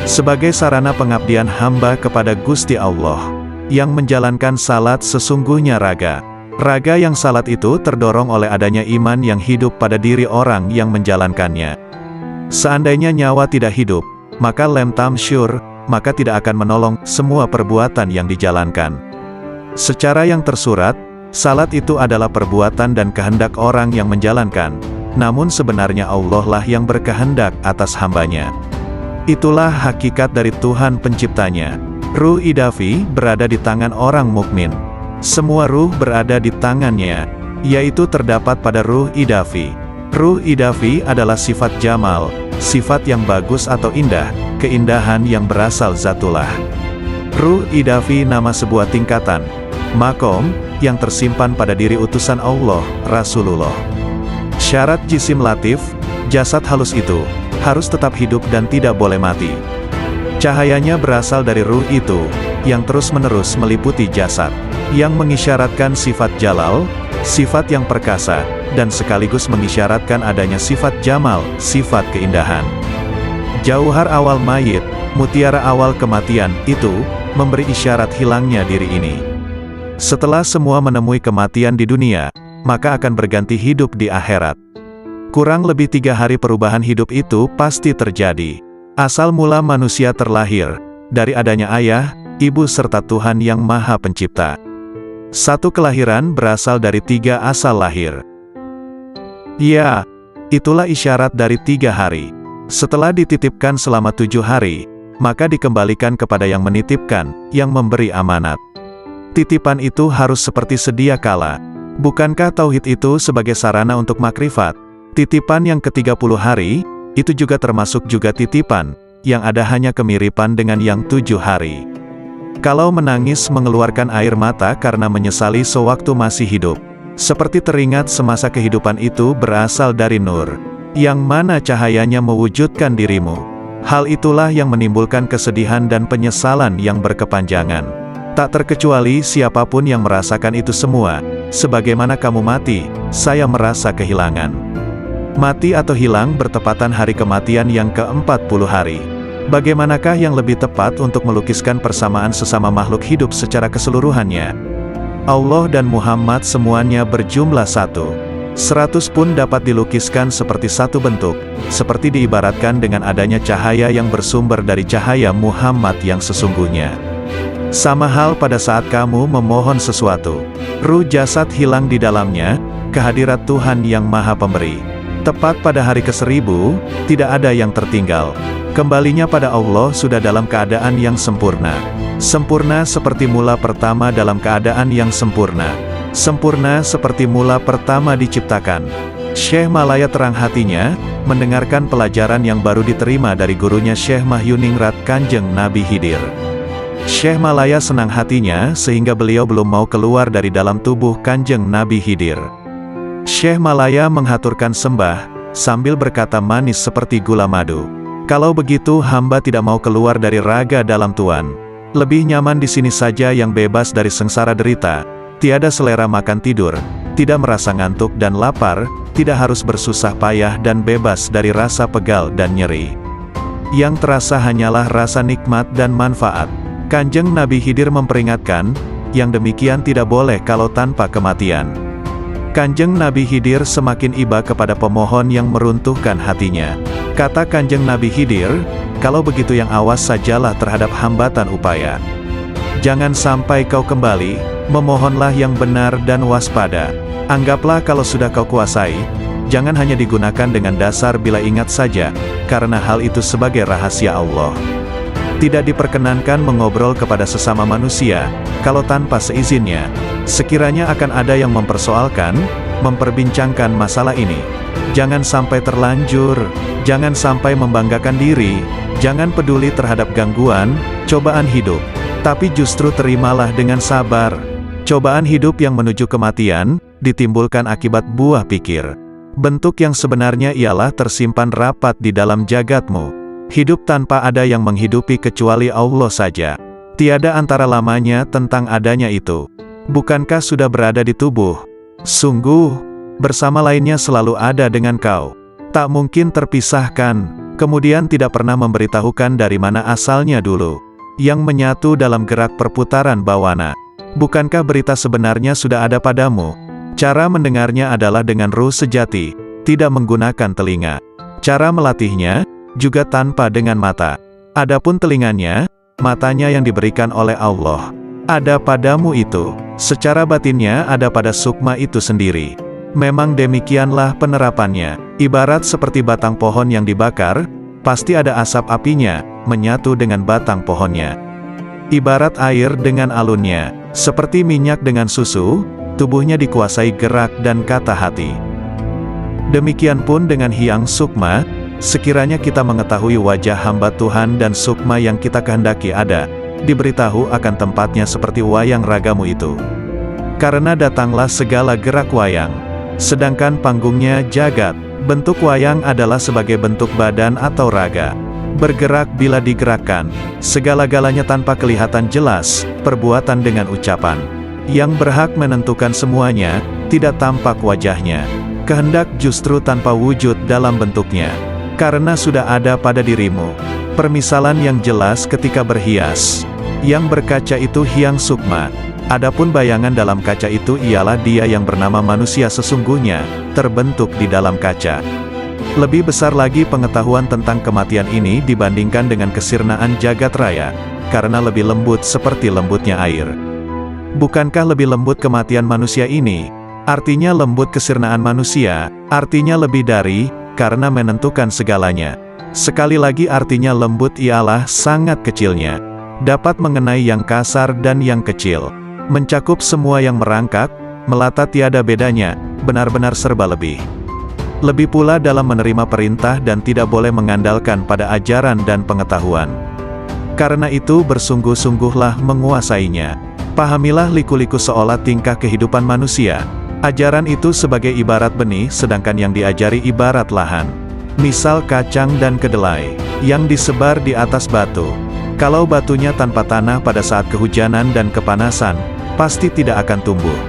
A: Sebagai sarana pengabdian hamba kepada Gusti Allah, yang menjalankan salat sesungguhnya raga. Raga yang salat itu terdorong oleh adanya iman yang hidup pada diri orang yang menjalankannya. Seandainya nyawa tidak hidup, maka lem tamsyur, maka tidak akan menolong semua perbuatan yang dijalankan. Secara yang tersurat, salat itu adalah perbuatan dan kehendak orang yang menjalankan, namun sebenarnya Allah lah yang berkehendak atas hambanya. Itulah hakikat dari Tuhan penciptanya. Ruh idafi berada di tangan orang mukmin. Semua ruh berada di tangannya, yaitu terdapat pada ruh idafi. Ruh idafi adalah sifat jamal, sifat yang bagus atau indah, keindahan yang berasal Zatullah. Ruh idafi nama sebuah tingkatan, makom, yang tersimpan pada diri utusan Allah, Rasulullah. Syarat jisim latif, jasad halus itu, harus tetap hidup dan tidak boleh mati. Cahayanya berasal dari ruh itu, yang terus-menerus meliputi jasad, yang mengisyaratkan sifat jalal, sifat yang perkasa, dan sekaligus mengisyaratkan adanya sifat jamal, sifat keindahan. Jauhar awal mayit, mutiara awal kematian, itu memberi isyarat hilangnya diri ini. Setelah semua menemui kematian di dunia, maka akan berganti hidup di akhirat. Kurang lebih 3 hari perubahan hidup itu pasti terjadi. Asal mula manusia terlahir, dari adanya ayah, ibu serta Tuhan yang Maha Pencipta. Satu kelahiran berasal dari 3 asal lahir. Ya, itulah isyarat dari 3 hari. Setelah dititipkan selama 7 hari, maka dikembalikan kepada yang menitipkan, yang memberi amanat. Titipan itu harus seperti sedia kala. Bukankah tauhid itu sebagai sarana untuk makrifat? Titipan yang ke-30 hari, itu juga termasuk juga titipan, yang ada hanya kemiripan dengan yang 7 hari. Kalau menangis mengeluarkan air mata karena menyesali sewaktu masih hidup, seperti teringat semasa kehidupan itu berasal dari nur. yang mana cahayanya mewujudkan dirimu. Hal itulah yang menimbulkan kesedihan dan penyesalan yang berkepanjangan. Tak terkecuali siapapun yang merasakan itu semua. Sebagaimana kamu mati, saya merasa kehilangan. Mati atau hilang bertepatan hari kematian yang ke-40 hari. Bagaimanakah yang lebih tepat untuk melukiskan persamaan sesama makhluk hidup secara keseluruhannya? Allah dan Muhammad semuanya berjumlah satu. 100 pun dapat dilukiskan seperti satu bentuk, seperti diibaratkan dengan adanya cahaya yang bersumber dari cahaya Muhammad yang sesungguhnya. Sama hal pada saat kamu memohon sesuatu, ruh jasad hilang di dalamnya, kehadirat Tuhan yang Maha Pemberi. Tepat pada hari ke-1000, tidak ada yang tertinggal. Kembalinya pada Allah sudah dalam keadaan yang sempurna. Sempurna seperti mula pertama dalam keadaan yang sempurna. Sempurna seperti mula pertama diciptakan. Syekh Malaya terang hatinya, mendengarkan pelajaran yang baru diterima dari gurunya Syekh Mahyuningrat Kanjeng Nabi Khidir. Syekh Malaya senang hatinya sehingga beliau belum mau keluar dari dalam tubuh Kanjeng Nabi Khidir. Syekh Malaya menghaturkan sembah, sambil berkata manis seperti gula madu. Kalau begitu hamba tidak mau keluar dari raga dalam Tuan. Lebih nyaman di sini saja yang bebas dari sengsara derita. Tiada selera makan tidur, tidak merasa ngantuk dan lapar, tidak harus bersusah payah dan bebas dari rasa pegal dan nyeri. Yang terasa hanyalah rasa nikmat dan manfaat. Kanjeng Nabi Khidir memperingatkan, yang demikian tidak boleh kalau tanpa kematian. Kanjeng Nabi Khidir semakin iba kepada pemohon yang meruntuhkan hatinya. Kata Kanjeng Nabi Khidir, kalau begitu yang awas sajalah terhadap hambatan upaya. Jangan sampai kau kembali, memohonlah yang benar dan waspada. Anggaplah kalau sudah kau kuasai, jangan hanya digunakan dengan dasar bila ingat saja, karena hal itu sebagai rahasia Allah. Tidak diperkenankan mengobrol kepada sesama manusia, kalau tanpa seizinnya. Sekiranya akan ada yang mempersoalkan, memperbincangkan masalah ini. Jangan sampai terlanjur, jangan sampai membanggakan diri, jangan peduli terhadap gangguan, cobaan hidup. Tapi justru terimalah dengan sabar. Cobaan hidup yang menuju kematian, ditimbulkan akibat buah pikir. Bentuk yang sebenarnya ialah tersimpan rapat di dalam jagatmu. Hidup tanpa ada yang menghidupi kecuali Allah saja. Tiada antara lamanya tentang adanya itu. Bukankah sudah berada di tubuh? Sungguh, bersama lainnya selalu ada dengan kau. Tak mungkin terpisahkan, kemudian tidak pernah memberitahukan dari mana asalnya dulu. Yang menyatu dalam gerak perputaran bawana. Bukankah berita sebenarnya sudah ada padamu? Cara mendengarnya adalah dengan ruh sejati, tidak menggunakan telinga. Cara melatihnya, juga tanpa dengan mata. Adapun telinganya, matanya yang diberikan oleh Allah. Ada padamu itu, secara batinnya ada pada sukma itu sendiri. Memang demikianlah penerapannya. Ibarat seperti batang pohon yang dibakar, pasti ada asap apinya, menyatu dengan batang pohonnya. Ibarat air dengan alunnya, seperti minyak dengan susu, tubuhnya dikuasai gerak dan kata hati. Demikian pun dengan Hyang Sukma, sekiranya kita mengetahui wajah hamba Tuhan dan sukma yang kita kehendaki ada, diberitahu akan tempatnya seperti wayang ragamu itu. Karena datanglah segala gerak wayang, sedangkan panggungnya jagat. Bentuk wayang adalah sebagai bentuk badan atau raga. Bergerak bila digerakkan, segala-galanya tanpa kelihatan jelas, perbuatan dengan ucapan. Yang berhak menentukan semuanya, tidak tampak wajahnya. Kehendak justru tanpa wujud dalam bentuknya. Karena sudah ada pada dirimu. Permisalan yang jelas ketika berhias. Yang berkaca itu Hyang Sukma. Adapun bayangan dalam kaca itu ialah dia yang bernama manusia sesungguhnya, terbentuk di dalam kaca. Lebih besar lagi pengetahuan tentang kematian ini dibandingkan dengan kesirnaan jagat raya, karena lebih lembut seperti lembutnya air. Bukankah lebih lembut kematian manusia ini? Artinya lembut kesirnaan manusia, artinya lebih dari, karena menentukan segalanya. Sekali lagi artinya lembut ialah sangat kecilnya. Dapat mengenai yang kasar dan yang kecil. Mencakup semua yang merangkak, melata tiada bedanya, benar-benar serba lebih. Lebih pula dalam menerima perintah dan tidak boleh mengandalkan pada ajaran dan pengetahuan. Karena itu bersungguh-sungguhlah menguasainya. Pahamilah liku-liku seolah tingkah kehidupan manusia. Ajaran itu sebagai ibarat benih, sedangkan yang diajari ibarat lahan. Misal kacang dan kedelai, yang disebar di atas batu. Kalau batunya tanpa tanah pada saat kehujanan dan kepanasan, pasti tidak akan tumbuh.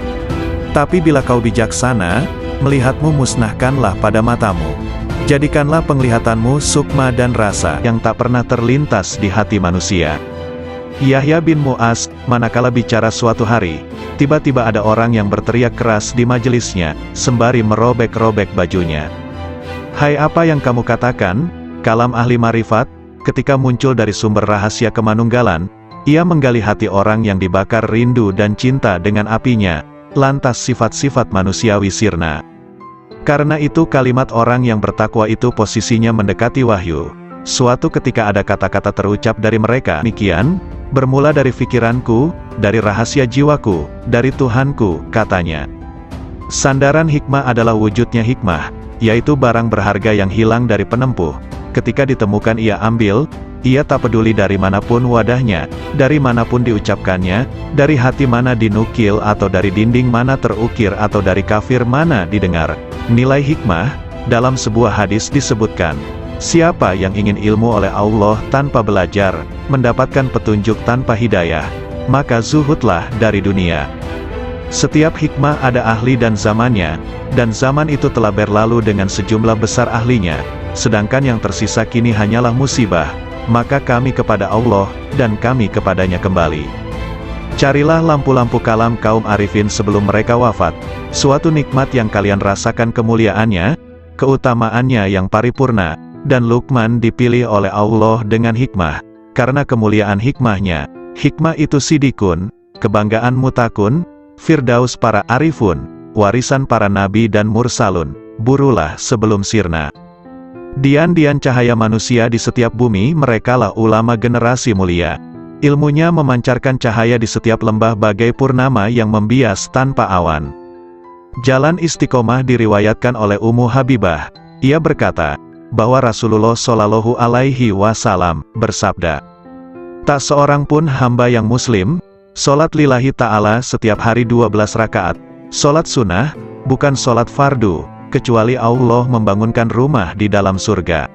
A: Tapi bila kau bijaksana, melihatmu musnahkanlah pada matamu. Jadikanlah penglihatanmu sukma dan rasa yang tak pernah terlintas di hati manusia. Yahya bin Mu'az, manakala bicara suatu hari, tiba-tiba ada orang yang berteriak keras di majelisnya, sembari merobek-robek bajunya. "Hai, apa yang kamu katakan?" Kalam ahli marifat, ketika muncul dari sumber rahasia kemanunggalan, ia menggali hati orang yang dibakar rindu dan cinta dengan apinya, lantas sifat-sifat manusiawi sirna. Karena itu kalimat orang yang bertakwa itu posisinya mendekati wahyu. Suatu ketika ada kata-kata terucap dari mereka, demikian, "Bermula dari pikiranku, dari rahasia jiwaku, dari Tuhanku," katanya. Sandaran hikmah adalah wujudnya hikmah, yaitu barang berharga yang hilang dari penempuh. Ketika ditemukan ia ambil, ia tak peduli dari manapun wadahnya, dari manapun diucapkannya, dari hati mana dinukil atau dari dinding mana terukir atau dari kafir mana didengar. Nilai hikmah, dalam sebuah hadis disebutkan, siapa yang ingin ilmu oleh Allah tanpa belajar, mendapatkan petunjuk tanpa hidayah, maka zuhudlah dari dunia. Setiap hikmah ada ahli dan zamannya, dan zaman itu telah berlalu dengan sejumlah besar ahlinya, sedangkan yang tersisa kini hanyalah musibah, maka kami kepada Allah, dan kami kepadanya kembali. Carilah lampu-lampu kalam kaum arifin sebelum mereka wafat, suatu nikmat yang kalian rasakan kemuliaannya, keutamaannya yang paripurna, dan Luqman dipilih oleh Allah dengan hikmah, karena kemuliaan hikmahnya. Hikmah itu sidikun, kebanggaan mutakun, firdaus para arifun, warisan para nabi dan mursalun, burulah sebelum sirna. Dian-dian cahaya manusia di setiap bumi, merekalah ulama generasi mulia. Ilmunya memancarkan cahaya di setiap lembah bagai purnama yang membias tanpa awan. Jalan istiqomah diriwayatkan oleh Ummu Habibah. Ia berkata, bahwa Rasulullah Shallallahu Alaihi Wasallam bersabda, "Tak seorang pun hamba yang muslim, sholat lillahi ta'ala setiap hari 12 rakaat, sholat sunnah, bukan sholat fardu, kecuali Allah membangunkan rumah di dalam surga."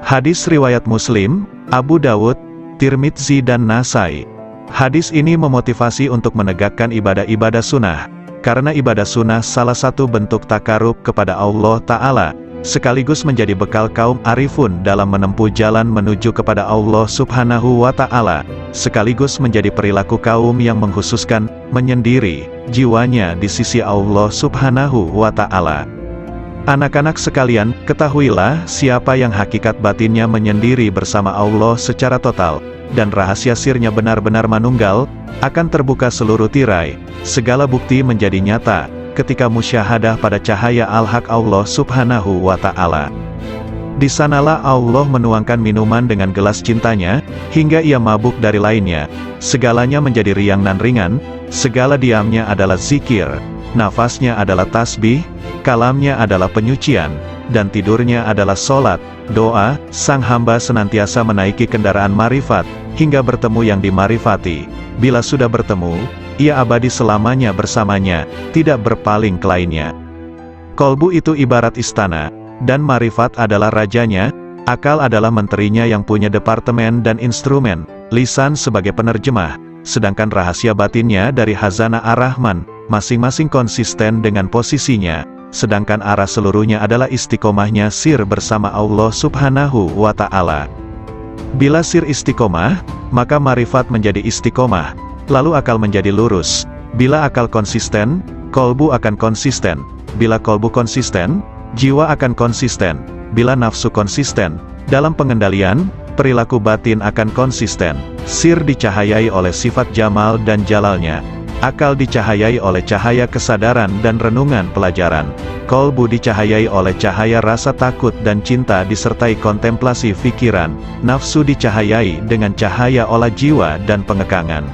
A: Hadis riwayat Muslim, Abu Dawud, Tirmidzi dan Nasai. Hadis ini memotivasi untuk menegakkan ibadah-ibadah sunnah, karena ibadah sunnah salah satu bentuk takarub kepada Allah Ta'ala, sekaligus menjadi bekal kaum arifun dalam menempuh jalan menuju kepada Allah Subhanahu wa Ta'ala, sekaligus menjadi perilaku kaum yang mengkhususkan, menyendiri, jiwanya di sisi Allah Subhanahu wa Ta'ala. Anak-anak sekalian, ketahuilah, siapa yang hakikat batinnya menyendiri bersama Allah secara total, dan rahasia sirnya benar-benar manunggal, akan terbuka seluruh tirai, segala bukti menjadi nyata, ketika musyahadah pada cahaya al-haq Allah Subhanahu wa Ta'ala. Di sanalah Allah menuangkan minuman dengan gelas cintanya, hingga ia mabuk dari lainnya, segalanya menjadi riang nan ringan, segala diamnya adalah zikir, nafasnya adalah tasbih, kalamnya adalah penyucian, dan tidurnya adalah solat, doa. Sang hamba senantiasa menaiki kendaraan marifat, hingga bertemu yang dimarifati. Bila sudah bertemu, ia abadi selamanya bersamanya, tidak berpaling ke lainnya. Kolbu itu ibarat istana, dan marifat adalah rajanya, akal adalah menterinya yang punya departemen dan instrumen, lisan sebagai penerjemah, sedangkan rahasia batinnya dari Hazanah Ar-Rahman, masing-masing konsisten dengan posisinya, sedangkan arah seluruhnya adalah istiqomahnya sir bersama Allah Subhanahu wa Ta'ala. Bila sir istiqomah, maka marifat menjadi istiqomah, lalu akal menjadi lurus. Bila akal konsisten, kolbu akan konsisten. Bila kolbu konsisten, jiwa akan konsisten. Bila nafsu konsisten, dalam pengendalian, perilaku batin akan konsisten. Sir dicahayai oleh sifat jamal dan jalalnya. Akal dicahayai oleh cahaya kesadaran dan renungan pelajaran. Kolbu dicahayai oleh cahaya rasa takut dan cinta disertai kontemplasi fikiran. Nafsu dicahayai dengan cahaya olah jiwa dan pengekangan.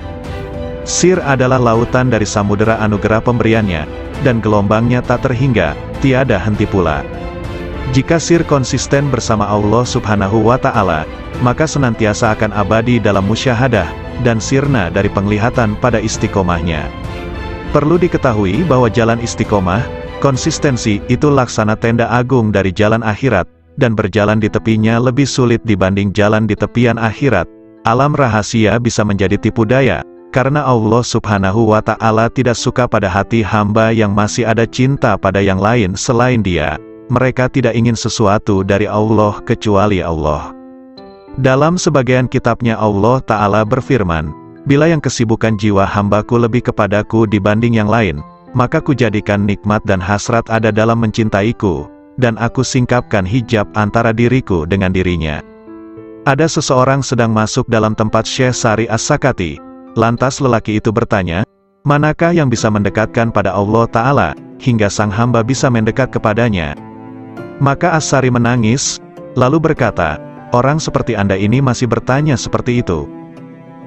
A: Sir adalah lautan dari samudera anugerah pemberiannya, dan gelombangnya tak terhingga, tiada henti pula. Jika sir konsisten bersama Allah Subhanahu wa Ta'ala, maka senantiasa akan abadi dalam musyahadah, dan sirna dari penglihatan pada istiqomahnya. Perlu diketahui bahwa jalan istiqomah, konsistensi itu laksana tenda agung dari jalan akhirat, dan berjalan di tepinya lebih sulit dibanding jalan di tepian akhirat. Alam rahasia bisa menjadi tipu daya, karena Allah Subhanahu wa Ta'ala tidak suka pada hati hamba yang masih ada cinta pada yang lain selain Dia. Mereka tidak ingin sesuatu dari Allah kecuali Allah. Dalam sebagian kitabnya Allah Ta'ala berfirman, "Bila yang kesibukan jiwa hambaku lebih kepadaku dibanding yang lain, maka kujadikan nikmat dan hasrat ada dalam mencintaiku, dan aku singkapkan hijab antara diriku dengan dirinya." Ada seseorang sedang masuk dalam tempat Syekh Sari As-Sakati. Lantas lelaki itu bertanya, "Manakah yang bisa mendekatkan pada Allah Ta'ala, hingga sang hamba bisa mendekat kepadanya?" Maka As-Sari menangis, lalu berkata, "Orang seperti Anda ini masih bertanya seperti itu.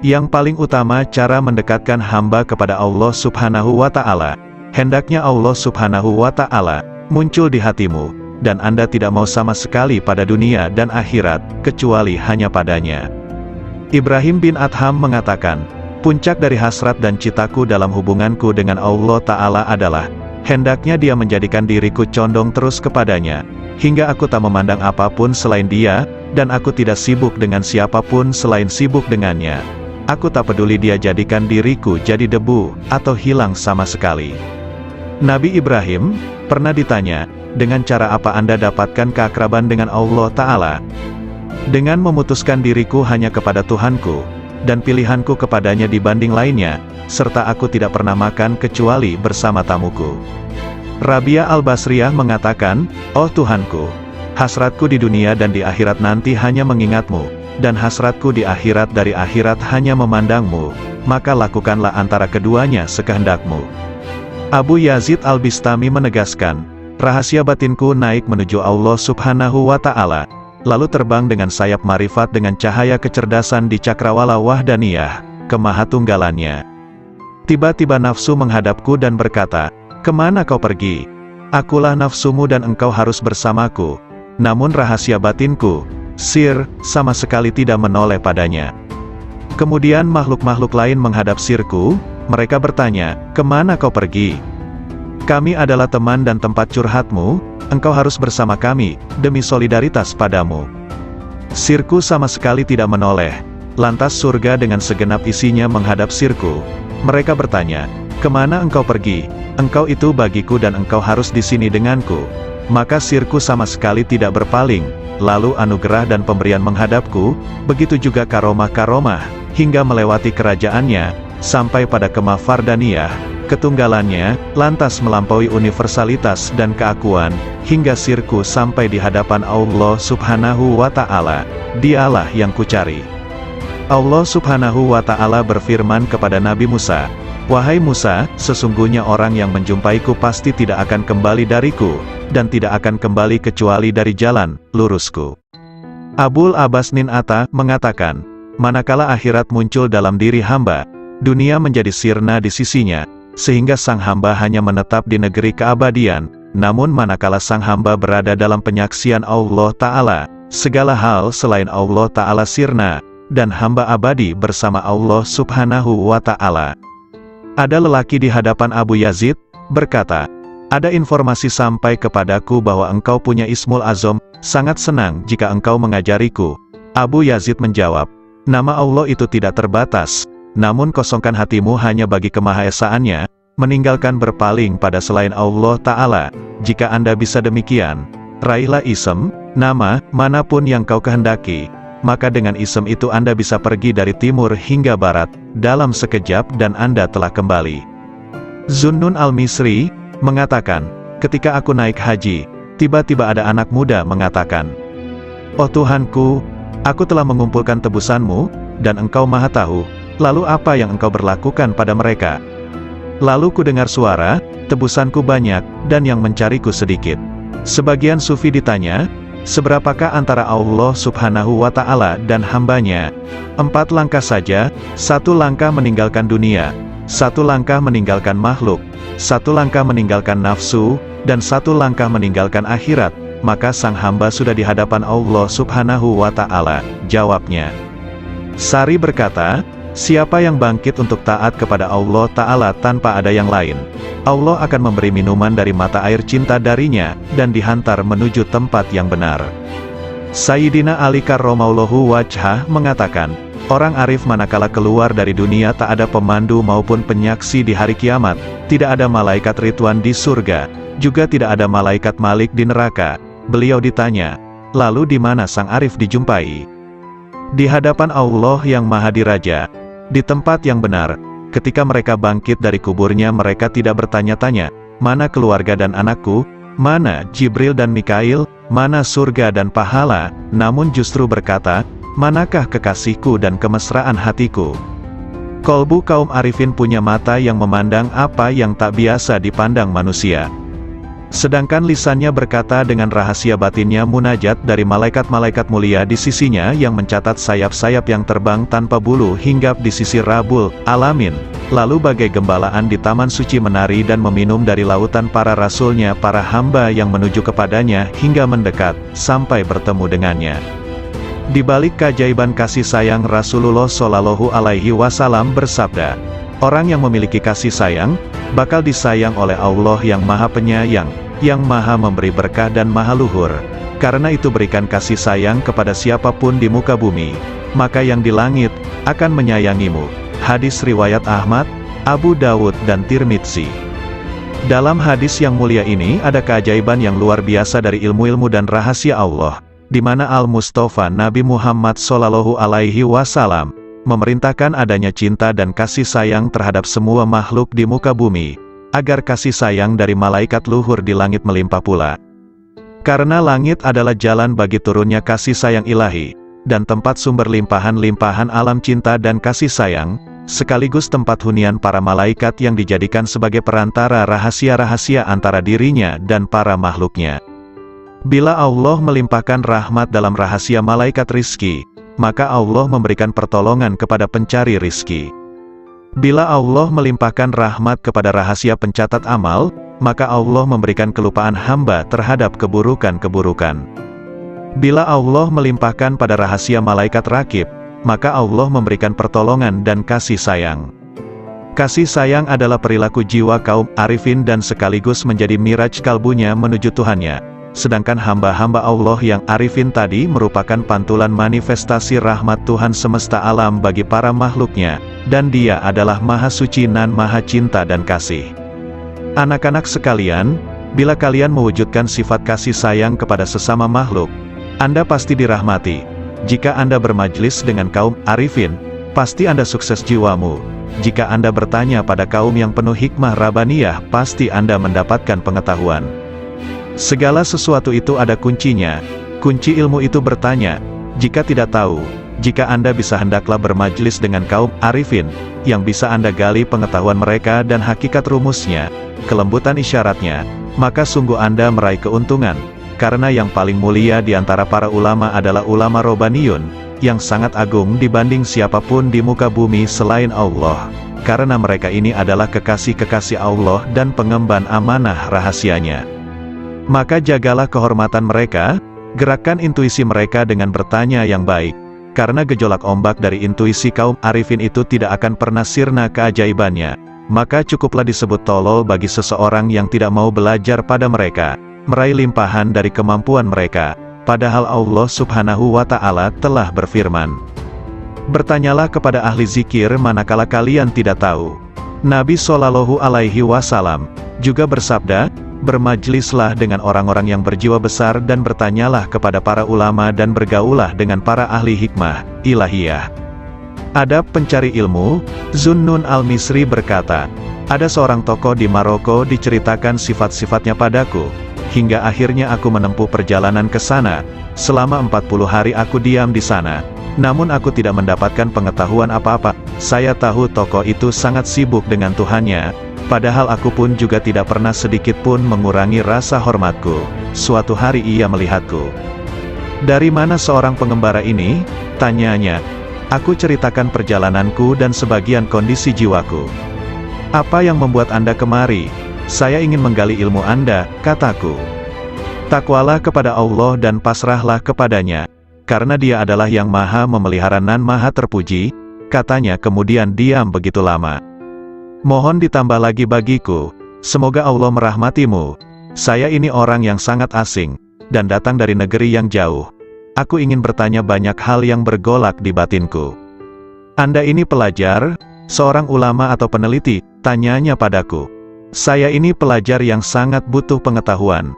A: Yang paling utama cara mendekatkan hamba kepada Allah Subhanahu wa Ta'ala, hendaknya Allah Subhanahu wa Ta'ala muncul di hatimu, dan Anda tidak mau sama sekali pada dunia dan akhirat, kecuali hanya padanya." Ibrahim bin Adham mengatakan, "Puncak dari hasrat dan citaku dalam hubunganku dengan Allah Ta'ala adalah, hendaknya Dia menjadikan diriku condong terus kepadanya, hingga aku tak memandang apapun selain Dia, dan aku tidak sibuk dengan siapapun selain sibuk dengannya. Aku tak peduli Dia jadikan diriku jadi debu, atau hilang sama sekali." Nabi Ibrahim pernah ditanya, "Dengan cara apa Anda dapatkan keakraban dengan Allah Ta'ala?" "Dengan memutuskan diriku hanya kepada Tuhanku, dan pilihanku kepadanya dibanding lainnya, serta aku tidak pernah makan kecuali bersama tamuku." Rabia Al-Basriyah mengatakan, "Oh Tuhanku, hasratku di dunia dan di akhirat nanti hanya mengingatmu, dan hasratku di akhirat dari akhirat hanya memandangmu, maka lakukanlah antara keduanya sekehendakmu." Abu Yazid Al-Bistami menegaskan, "Rahasia batinku naik menuju Allah Subhanahu wa Ta'ala, lalu terbang dengan sayap marifat dengan cahaya kecerdasan di cakrawala wahdaniyah, kemahatunggalannya. Tiba-tiba nafsu menghadapku dan berkata, 'Kemana kau pergi? Akulah nafsumu dan engkau harus bersamaku.' Namun rahasia batinku, sir, sama sekali tidak menoleh padanya. Kemudian makhluk-makhluk lain menghadap sirku, mereka bertanya, 'Kemana kau pergi? Kami adalah teman dan tempat curhatmu, engkau harus bersama kami, demi solidaritas padamu.' Sirku sama sekali tidak menoleh. Lantas surga dengan segenap isinya menghadap sirku. Mereka bertanya, 'Kemana engkau pergi? Engkau itu bagiku dan engkau harus di sini denganku.' Maka sirku sama sekali tidak berpaling. Lalu anugerah dan pemberian menghadapku, begitu juga karomah-karomah, hingga melewati kerajaannya, sampai pada kemah Fardaniyah, ketunggalannya, lantas melampaui universalitas dan keakuan, hingga sirku sampai di hadapan Allah Subhanahu wa Ta'ala. Dialah yang kucari." Allah Subhanahu wa Ta'ala berfirman kepada Nabi Musa, "Wahai Musa, sesungguhnya orang yang menjumpaiku pasti tidak akan kembali dariku, dan tidak akan kembali kecuali dari jalan lurusku." Abul Abbas Nin Atta mengatakan, "Manakala akhirat muncul dalam diri hamba, dunia menjadi sirna di sisinya, sehingga sang hamba hanya menetap di negeri keabadian. Namun manakala sang hamba berada dalam penyaksian Allah Ta'ala, segala hal selain Allah Ta'ala sirna, dan hamba abadi bersama Allah Subhanahu wa Ta'ala." Ada lelaki di hadapan Abu Yazid, berkata, "Ada informasi sampai kepadaku bahwa engkau punya Ismul Azam, sangat senang jika engkau mengajariku." Abu Yazid menjawab, "Nama Allah itu tidak terbatas, namun kosongkan hatimu hanya bagi kemahaesaannya, meninggalkan berpaling pada selain Allah Ta'ala. Jika Anda bisa demikian, raihlah ism, nama, manapun yang kau kehendaki, maka dengan ism itu Anda bisa pergi dari timur hingga barat, dalam sekejap dan Anda telah kembali." Zunnun Al-Misri mengatakan, "Ketika aku naik haji, tiba-tiba ada anak muda mengatakan, 'Oh Tuhanku, aku telah mengumpulkan tebusanmu, dan engkau maha tahu, lalu apa yang engkau berlakukan pada mereka?' Lalu ku dengar suara, 'Tebusanku banyak, dan yang mencariku sedikit.'" Sebagian sufi ditanya, "Seberapakah antara Allah Subhanahu wa Ta'ala dan hambanya?" 4 langkah saja, 1 langkah meninggalkan dunia, 1 langkah meninggalkan makhluk, 1 langkah meninggalkan nafsu, dan 1 langkah meninggalkan akhirat, maka sang hamba sudah di hadapan Allah Subhanahu wa Ta'ala. Jawabnya, Sari berkata, Siapa yang bangkit untuk taat kepada Allah Ta'ala tanpa ada yang lain, Allah akan memberi minuman dari mata air cinta darinya, dan dihantar menuju tempat yang benar. Sayyidina Ali karramallahu wajhah mengatakan, orang arif manakala keluar dari dunia tak ada pemandu maupun penyaksi di hari kiamat, tidak ada malaikat Ridwan di surga, juga tidak ada malaikat Malik di neraka. Beliau ditanya, lalu di mana sang arif dijumpai? Di hadapan Allah yang Maha Diraja, di tempat yang benar. Ketika mereka bangkit dari kuburnya, mereka tidak bertanya-tanya, mana keluarga dan anakku, mana Jibril dan Mikail, mana surga dan pahala, namun justru berkata, manakah kekasihku dan kemesraan hatiku? Kolbu kaum arifin punya mata yang memandang apa yang tak biasa dipandang manusia. Sedangkan lisannya berkata dengan rahasia batinnya munajat dari malaikat-malaikat mulia di sisinya yang mencatat sayap-sayap yang terbang tanpa bulu hinggap di sisi Rabbul Alamin. Lalu bagai gembalaan di taman suci menari dan meminum dari lautan para rasulnya, para hamba yang menuju kepadanya hingga mendekat, sampai bertemu dengannya. Di balik keajaiban kasih sayang, Rasulullah Shallallahu Alaihi Wasallam bersabda, orang yang memiliki kasih sayang, bakal disayang oleh Allah yang Maha Penyayang, yang Maha Memberi berkah dan Maha Luhur. Karena itu berikan kasih sayang kepada siapapun di muka bumi, maka yang di langit akan menyayangimu. Hadis riwayat Ahmad, Abu Dawud dan Tirmidzi. Dalam hadis yang mulia ini ada keajaiban yang luar biasa dari ilmu-ilmu dan rahasia Allah, di mana Al-Mustafa Nabi Muhammad Shallallahu Alaihi Wasallam memerintahkan adanya cinta dan kasih sayang terhadap semua makhluk di muka bumi, agar kasih sayang dari malaikat luhur di langit melimpah pula. Karena langit adalah jalan bagi turunnya kasih sayang ilahi, dan tempat sumber limpahan-limpahan alam cinta dan kasih sayang, sekaligus tempat hunian para malaikat yang dijadikan sebagai perantara rahasia-rahasia antara dirinya dan para makhluknya. Bila Allah melimpahkan rahmat dalam rahasia malaikat rizki, maka Allah memberikan pertolongan kepada pencari rizki. Bila Allah melimpahkan rahmat kepada rahasia pencatat amal, maka Allah memberikan kelupaan hamba terhadap keburukan-keburukan. Bila Allah melimpahkan pada rahasia malaikat rakib, maka Allah memberikan pertolongan dan kasih sayang. Kasih sayang adalah perilaku jiwa kaum arifin dan sekaligus menjadi miraj kalbunya menuju Tuhannya. Sedangkan hamba-hamba Allah yang arifin tadi merupakan pantulan manifestasi rahmat Tuhan semesta alam bagi para makhluknya, dan Dia adalah Maha Suci nan Maha Cinta dan Kasih. Anak-anak sekalian, bila kalian mewujudkan sifat kasih sayang kepada sesama makhluk, Anda pasti dirahmati. Jika Anda bermajlis dengan kaum arifin, pasti Anda sukses jiwamu. Jika Anda bertanya pada kaum yang penuh hikmah Rabbaniyah, pasti Anda mendapatkan pengetahuan. Segala sesuatu itu ada kuncinya. Kunci ilmu itu bertanya, jika tidak tahu, jika Anda bisa hendaklah bermajlis dengan kaum arifin, yang bisa Anda gali pengetahuan mereka dan hakikat rumusnya, kelembutan isyaratnya, maka sungguh Anda meraih keuntungan, karena yang paling mulia di antara para ulama adalah ulama Robbaniyun, yang sangat agung dibanding siapapun di muka bumi selain Allah, karena mereka ini adalah kekasih-kekasih Allah dan pengemban amanah rahasianya. Maka jagalah kehormatan mereka, gerakkan intuisi mereka dengan bertanya yang baik, karena gejolak ombak dari intuisi kaum arifin itu tidak akan pernah sirna keajaibannya. Maka cukuplah disebut tolol bagi seseorang yang tidak mau belajar pada mereka, meraih limpahan dari kemampuan mereka, padahal Allah Subhanahu wa Ta'ala telah berfirman, bertanyalah kepada ahli zikir manakala kalian tidak tahu. Nabi Shallallahu Alaihi Wasallam juga bersabda, bermajlislah dengan orang-orang yang berjiwa besar dan bertanyalah kepada para ulama dan bergaulah dengan para ahli hikmah ilahiyah. Adab pencari ilmu. Zunnun al-Misri berkata, ada seorang tokoh di Maroko diceritakan sifat-sifatnya padaku, hingga akhirnya aku menempuh perjalanan ke sana. Selama 40 hari aku diam di sana, namun aku tidak mendapatkan pengetahuan apa-apa. Saya tahu tokoh itu sangat sibuk dengan Tuhannya, padahal aku pun juga tidak pernah sedikit pun mengurangi rasa hormatku. Suatu hari ia melihatku. Dari mana seorang pengembara ini? Tanyanya. Aku ceritakan perjalananku dan sebagian kondisi jiwaku. Apa yang membuat Anda kemari? Saya ingin menggali ilmu Anda, kataku. Takwalah kepada Allah dan pasrahlah kepadanya, karena Dia adalah yang maha memelihara nan maha terpuji. katanya kemudian diam begitu lama. Mohon ditambah lagi bagiku, semoga Allah merahmatimu. Saya ini orang yang sangat asing, dan datang dari negeri yang jauh. Aku ingin bertanya banyak hal yang bergolak di batinku. Anda ini pelajar, seorang ulama atau peneliti, tanyanya padaku. Saya ini pelajar yang sangat butuh pengetahuan.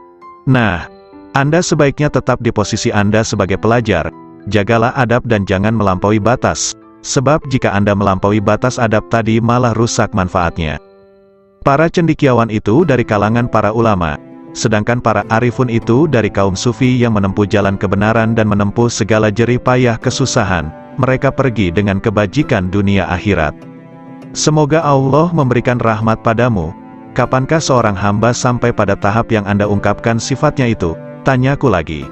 A: Nah, Anda sebaiknya tetap di posisi Anda sebagai pelajar. Jagalah adab dan jangan melampaui batas, sebab jika Anda melampaui batas adab tadi malah rusak manfaatnya. Para cendekiawan itu dari kalangan para ulama, sedangkan para arifun itu dari kaum sufi yang menempuh jalan kebenaran dan menempuh segala jerih payah kesusahan. Mereka pergi dengan kebajikan dunia akhirat. Semoga Allah memberikan rahmat padamu. Kapankah seorang hamba sampai pada tahap yang Anda ungkapkan sifatnya itu? Tanyaku lagi.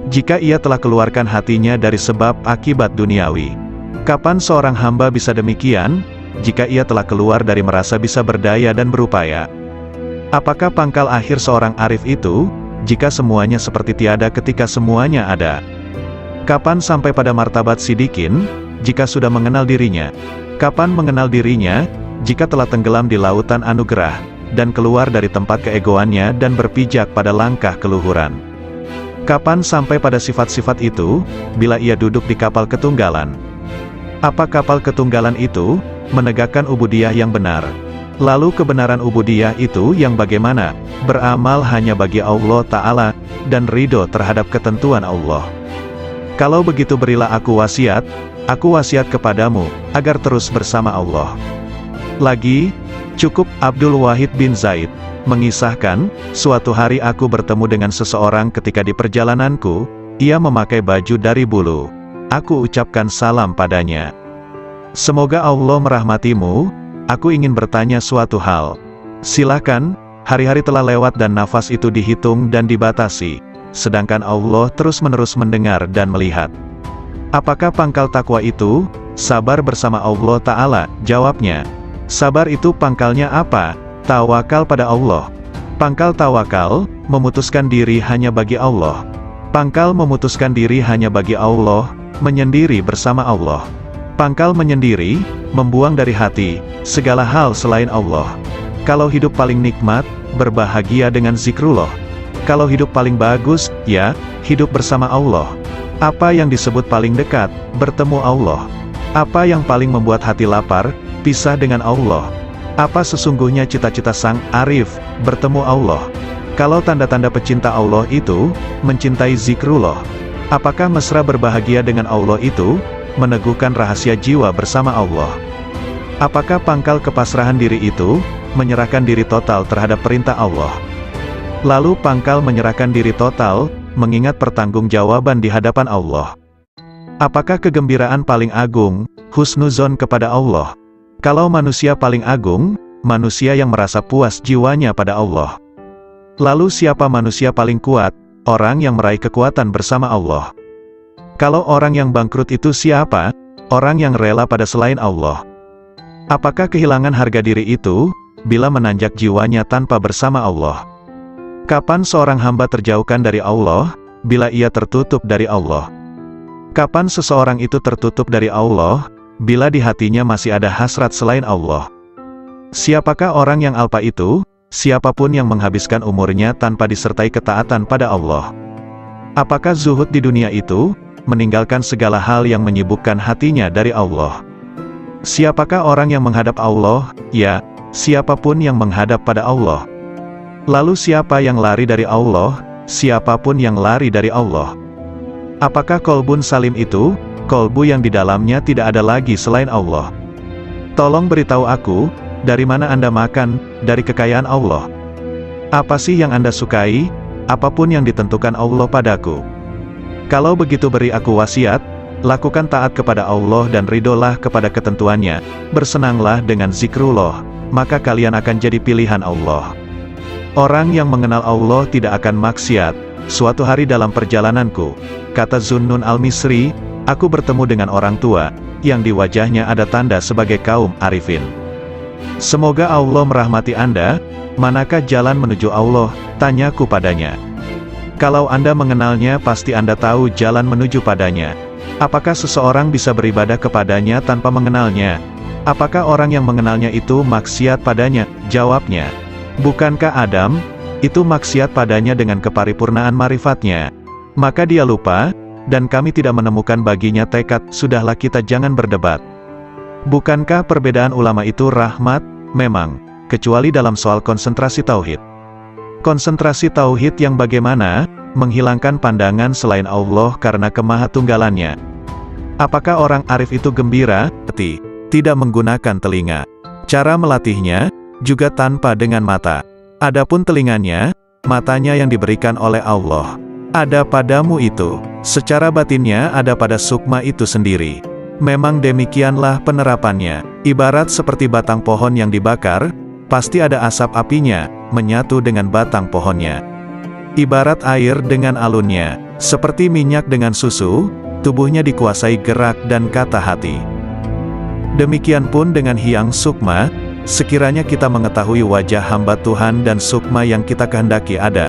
A: Jika ia telah keluarkan hatinya dari sebab akibat duniawi. Kapan seorang hamba bisa demikian? Jika ia telah keluar dari merasa bisa berdaya dan berupaya. Apakah pangkal akhir seorang arif itu? Jika semuanya seperti tiada ketika semuanya ada. Kapan sampai pada martabat sidikin? Jika sudah mengenal dirinya. Kapan mengenal dirinya? Jika telah tenggelam di lautan anugerah, dan keluar dari tempat keegoannya dan berpijak pada langkah keluhuran. Kapan sampai pada sifat-sifat itu? Bila ia duduk di kapal ketunggalan. Apa kapal ketunggalan itu? Menegakkan ubudiyah yang benar. Lalu kebenaran ubudiyah itu yang bagaimana? Beramal hanya bagi Allah Ta'ala, dan ridho terhadap ketentuan Allah. Kalau begitu berilah aku wasiat kepadamu, agar terus bersama Allah. Lagi, cukup Abdul Wahid bin Zaid mengisahkan, suatu hari aku bertemu dengan seseorang ketika di perjalananku, ia memakai baju dari bulu. Aku ucapkan salam padanya. Semoga Allah merahmatimu, aku ingin bertanya suatu hal. Silakan, hari-hari telah lewat dan nafas itu dihitung dan dibatasi, sedangkan Allah terus-menerus mendengar dan melihat. Apakah pangkal takwa itu? Sabar bersama Allah Ta'ala, jawabnya. Sabar itu pangkalnya apa? Tawakal pada Allah. Pangkal tawakal, memutuskan diri hanya bagi Allah. Pangkal memutuskan diri hanya bagi Allah, menyendiri bersama Allah. Pangkal menyendiri, membuang dari hati, segala hal selain Allah. Kalau hidup paling nikmat, berbahagia dengan zikrullah. Kalau hidup paling bagus, ya, hidup bersama Allah. Apa yang disebut paling dekat, bertemu Allah. Apa yang paling membuat hati lapar, pisah dengan Allah. Apa sesungguhnya cita-cita sang arif, bertemu Allah. Kalau tanda-tanda pecinta Allah itu, mencintai zikrullah. Apakah mesra berbahagia dengan Allah itu, meneguhkan rahasia jiwa bersama Allah. Apakah pangkal kepasrahan diri itu, menyerahkan diri total terhadap perintah Allah. Lalu pangkal menyerahkan diri total, mengingat pertanggungjawaban di hadapan Allah. Apakah kegembiraan paling agung, husnuzon kepada Allah? Kalau manusia paling agung, manusia yang merasa puas jiwanya pada Allah. Lalu siapa manusia paling kuat? Orang yang meraih kekuatan bersama Allah. Kalau orang yang bangkrut itu siapa? Orang yang rela pada selain Allah. Apakah kehilangan harga diri itu? Bila menanjak jiwanya tanpa bersama Allah. Kapan seorang hamba terjauhkan dari Allah? Bila ia tertutup dari Allah. Kapan seseorang itu tertutup dari Allah? Bila di hatinya masih ada hasrat selain Allah. Siapakah orang yang alpa itu? Siapapun yang menghabiskan umurnya tanpa disertai ketaatan pada Allah. Apakah zuhud di dunia itu? Meninggalkan segala hal yang menyibukkan hatinya dari Allah. Siapakah orang yang menghadap Allah? Ya, siapapun yang menghadap pada Allah. Lalu siapa yang lari dari Allah? Siapapun yang lari dari Allah. Apakah kolbun salim itu? Kolbu yang di dalamnya tidak ada lagi selain Allah. Tolong beritahu aku, dari mana Anda makan, dari kekayaan Allah. Apa sih yang Anda sukai? Apapun yang ditentukan Allah padaku. Kalau begitu beri aku wasiat, lakukan taat kepada Allah dan ridolah kepada ketentuannya, bersenanglah dengan zikrullah, maka kalian akan jadi pilihan Allah. Orang yang mengenal Allah tidak akan maksiat. Suatu hari dalam perjalananku, kata Zunnun al-Misri, aku bertemu dengan orang tua, yang di wajahnya ada tanda sebagai kaum arifin. Semoga Allah merahmati Anda. Manakah jalan menuju Allah? Tanyaku padanya. Kalau Anda mengenalnya pasti Anda tahu jalan menuju padanya. Apakah seseorang bisa beribadah kepadanya tanpa mengenalnya? Apakah orang yang mengenalnya itu maksiat padanya? Jawabnya, bukankah Adam itu maksiat padanya dengan keparipurnaan marifatnya? Maka dia lupa, dan kami tidak menemukan baginya tekad. Sudahlah, kita jangan berdebat. Bukankah perbedaan ulama itu rahmat? Memang, kecuali dalam soal konsentrasi tauhid. Konsentrasi tauhid yang bagaimana? Menghilangkan pandangan selain Allah karena kemahatunggalannya. Apakah orang arif itu gembira? Tidak menggunakan telinga. Cara melatihnya juga tanpa dengan mata. Adapun telinganya, matanya yang diberikan oleh Allah ada padamu itu. Secara batinnya ada pada sukma itu sendiri. Memang demikianlah penerapannya. Ibarat seperti batang pohon yang dibakar, pasti ada asap apinya menyatu dengan batang pohonnya. Ibarat air dengan alunnya, seperti minyak dengan susu, tubuhnya dikuasai gerak dan kata hati. Demikian pun dengan hyang sukma, sekiranya kita mengetahui wajah hamba Tuhan dan sukma yang kita kehendaki ada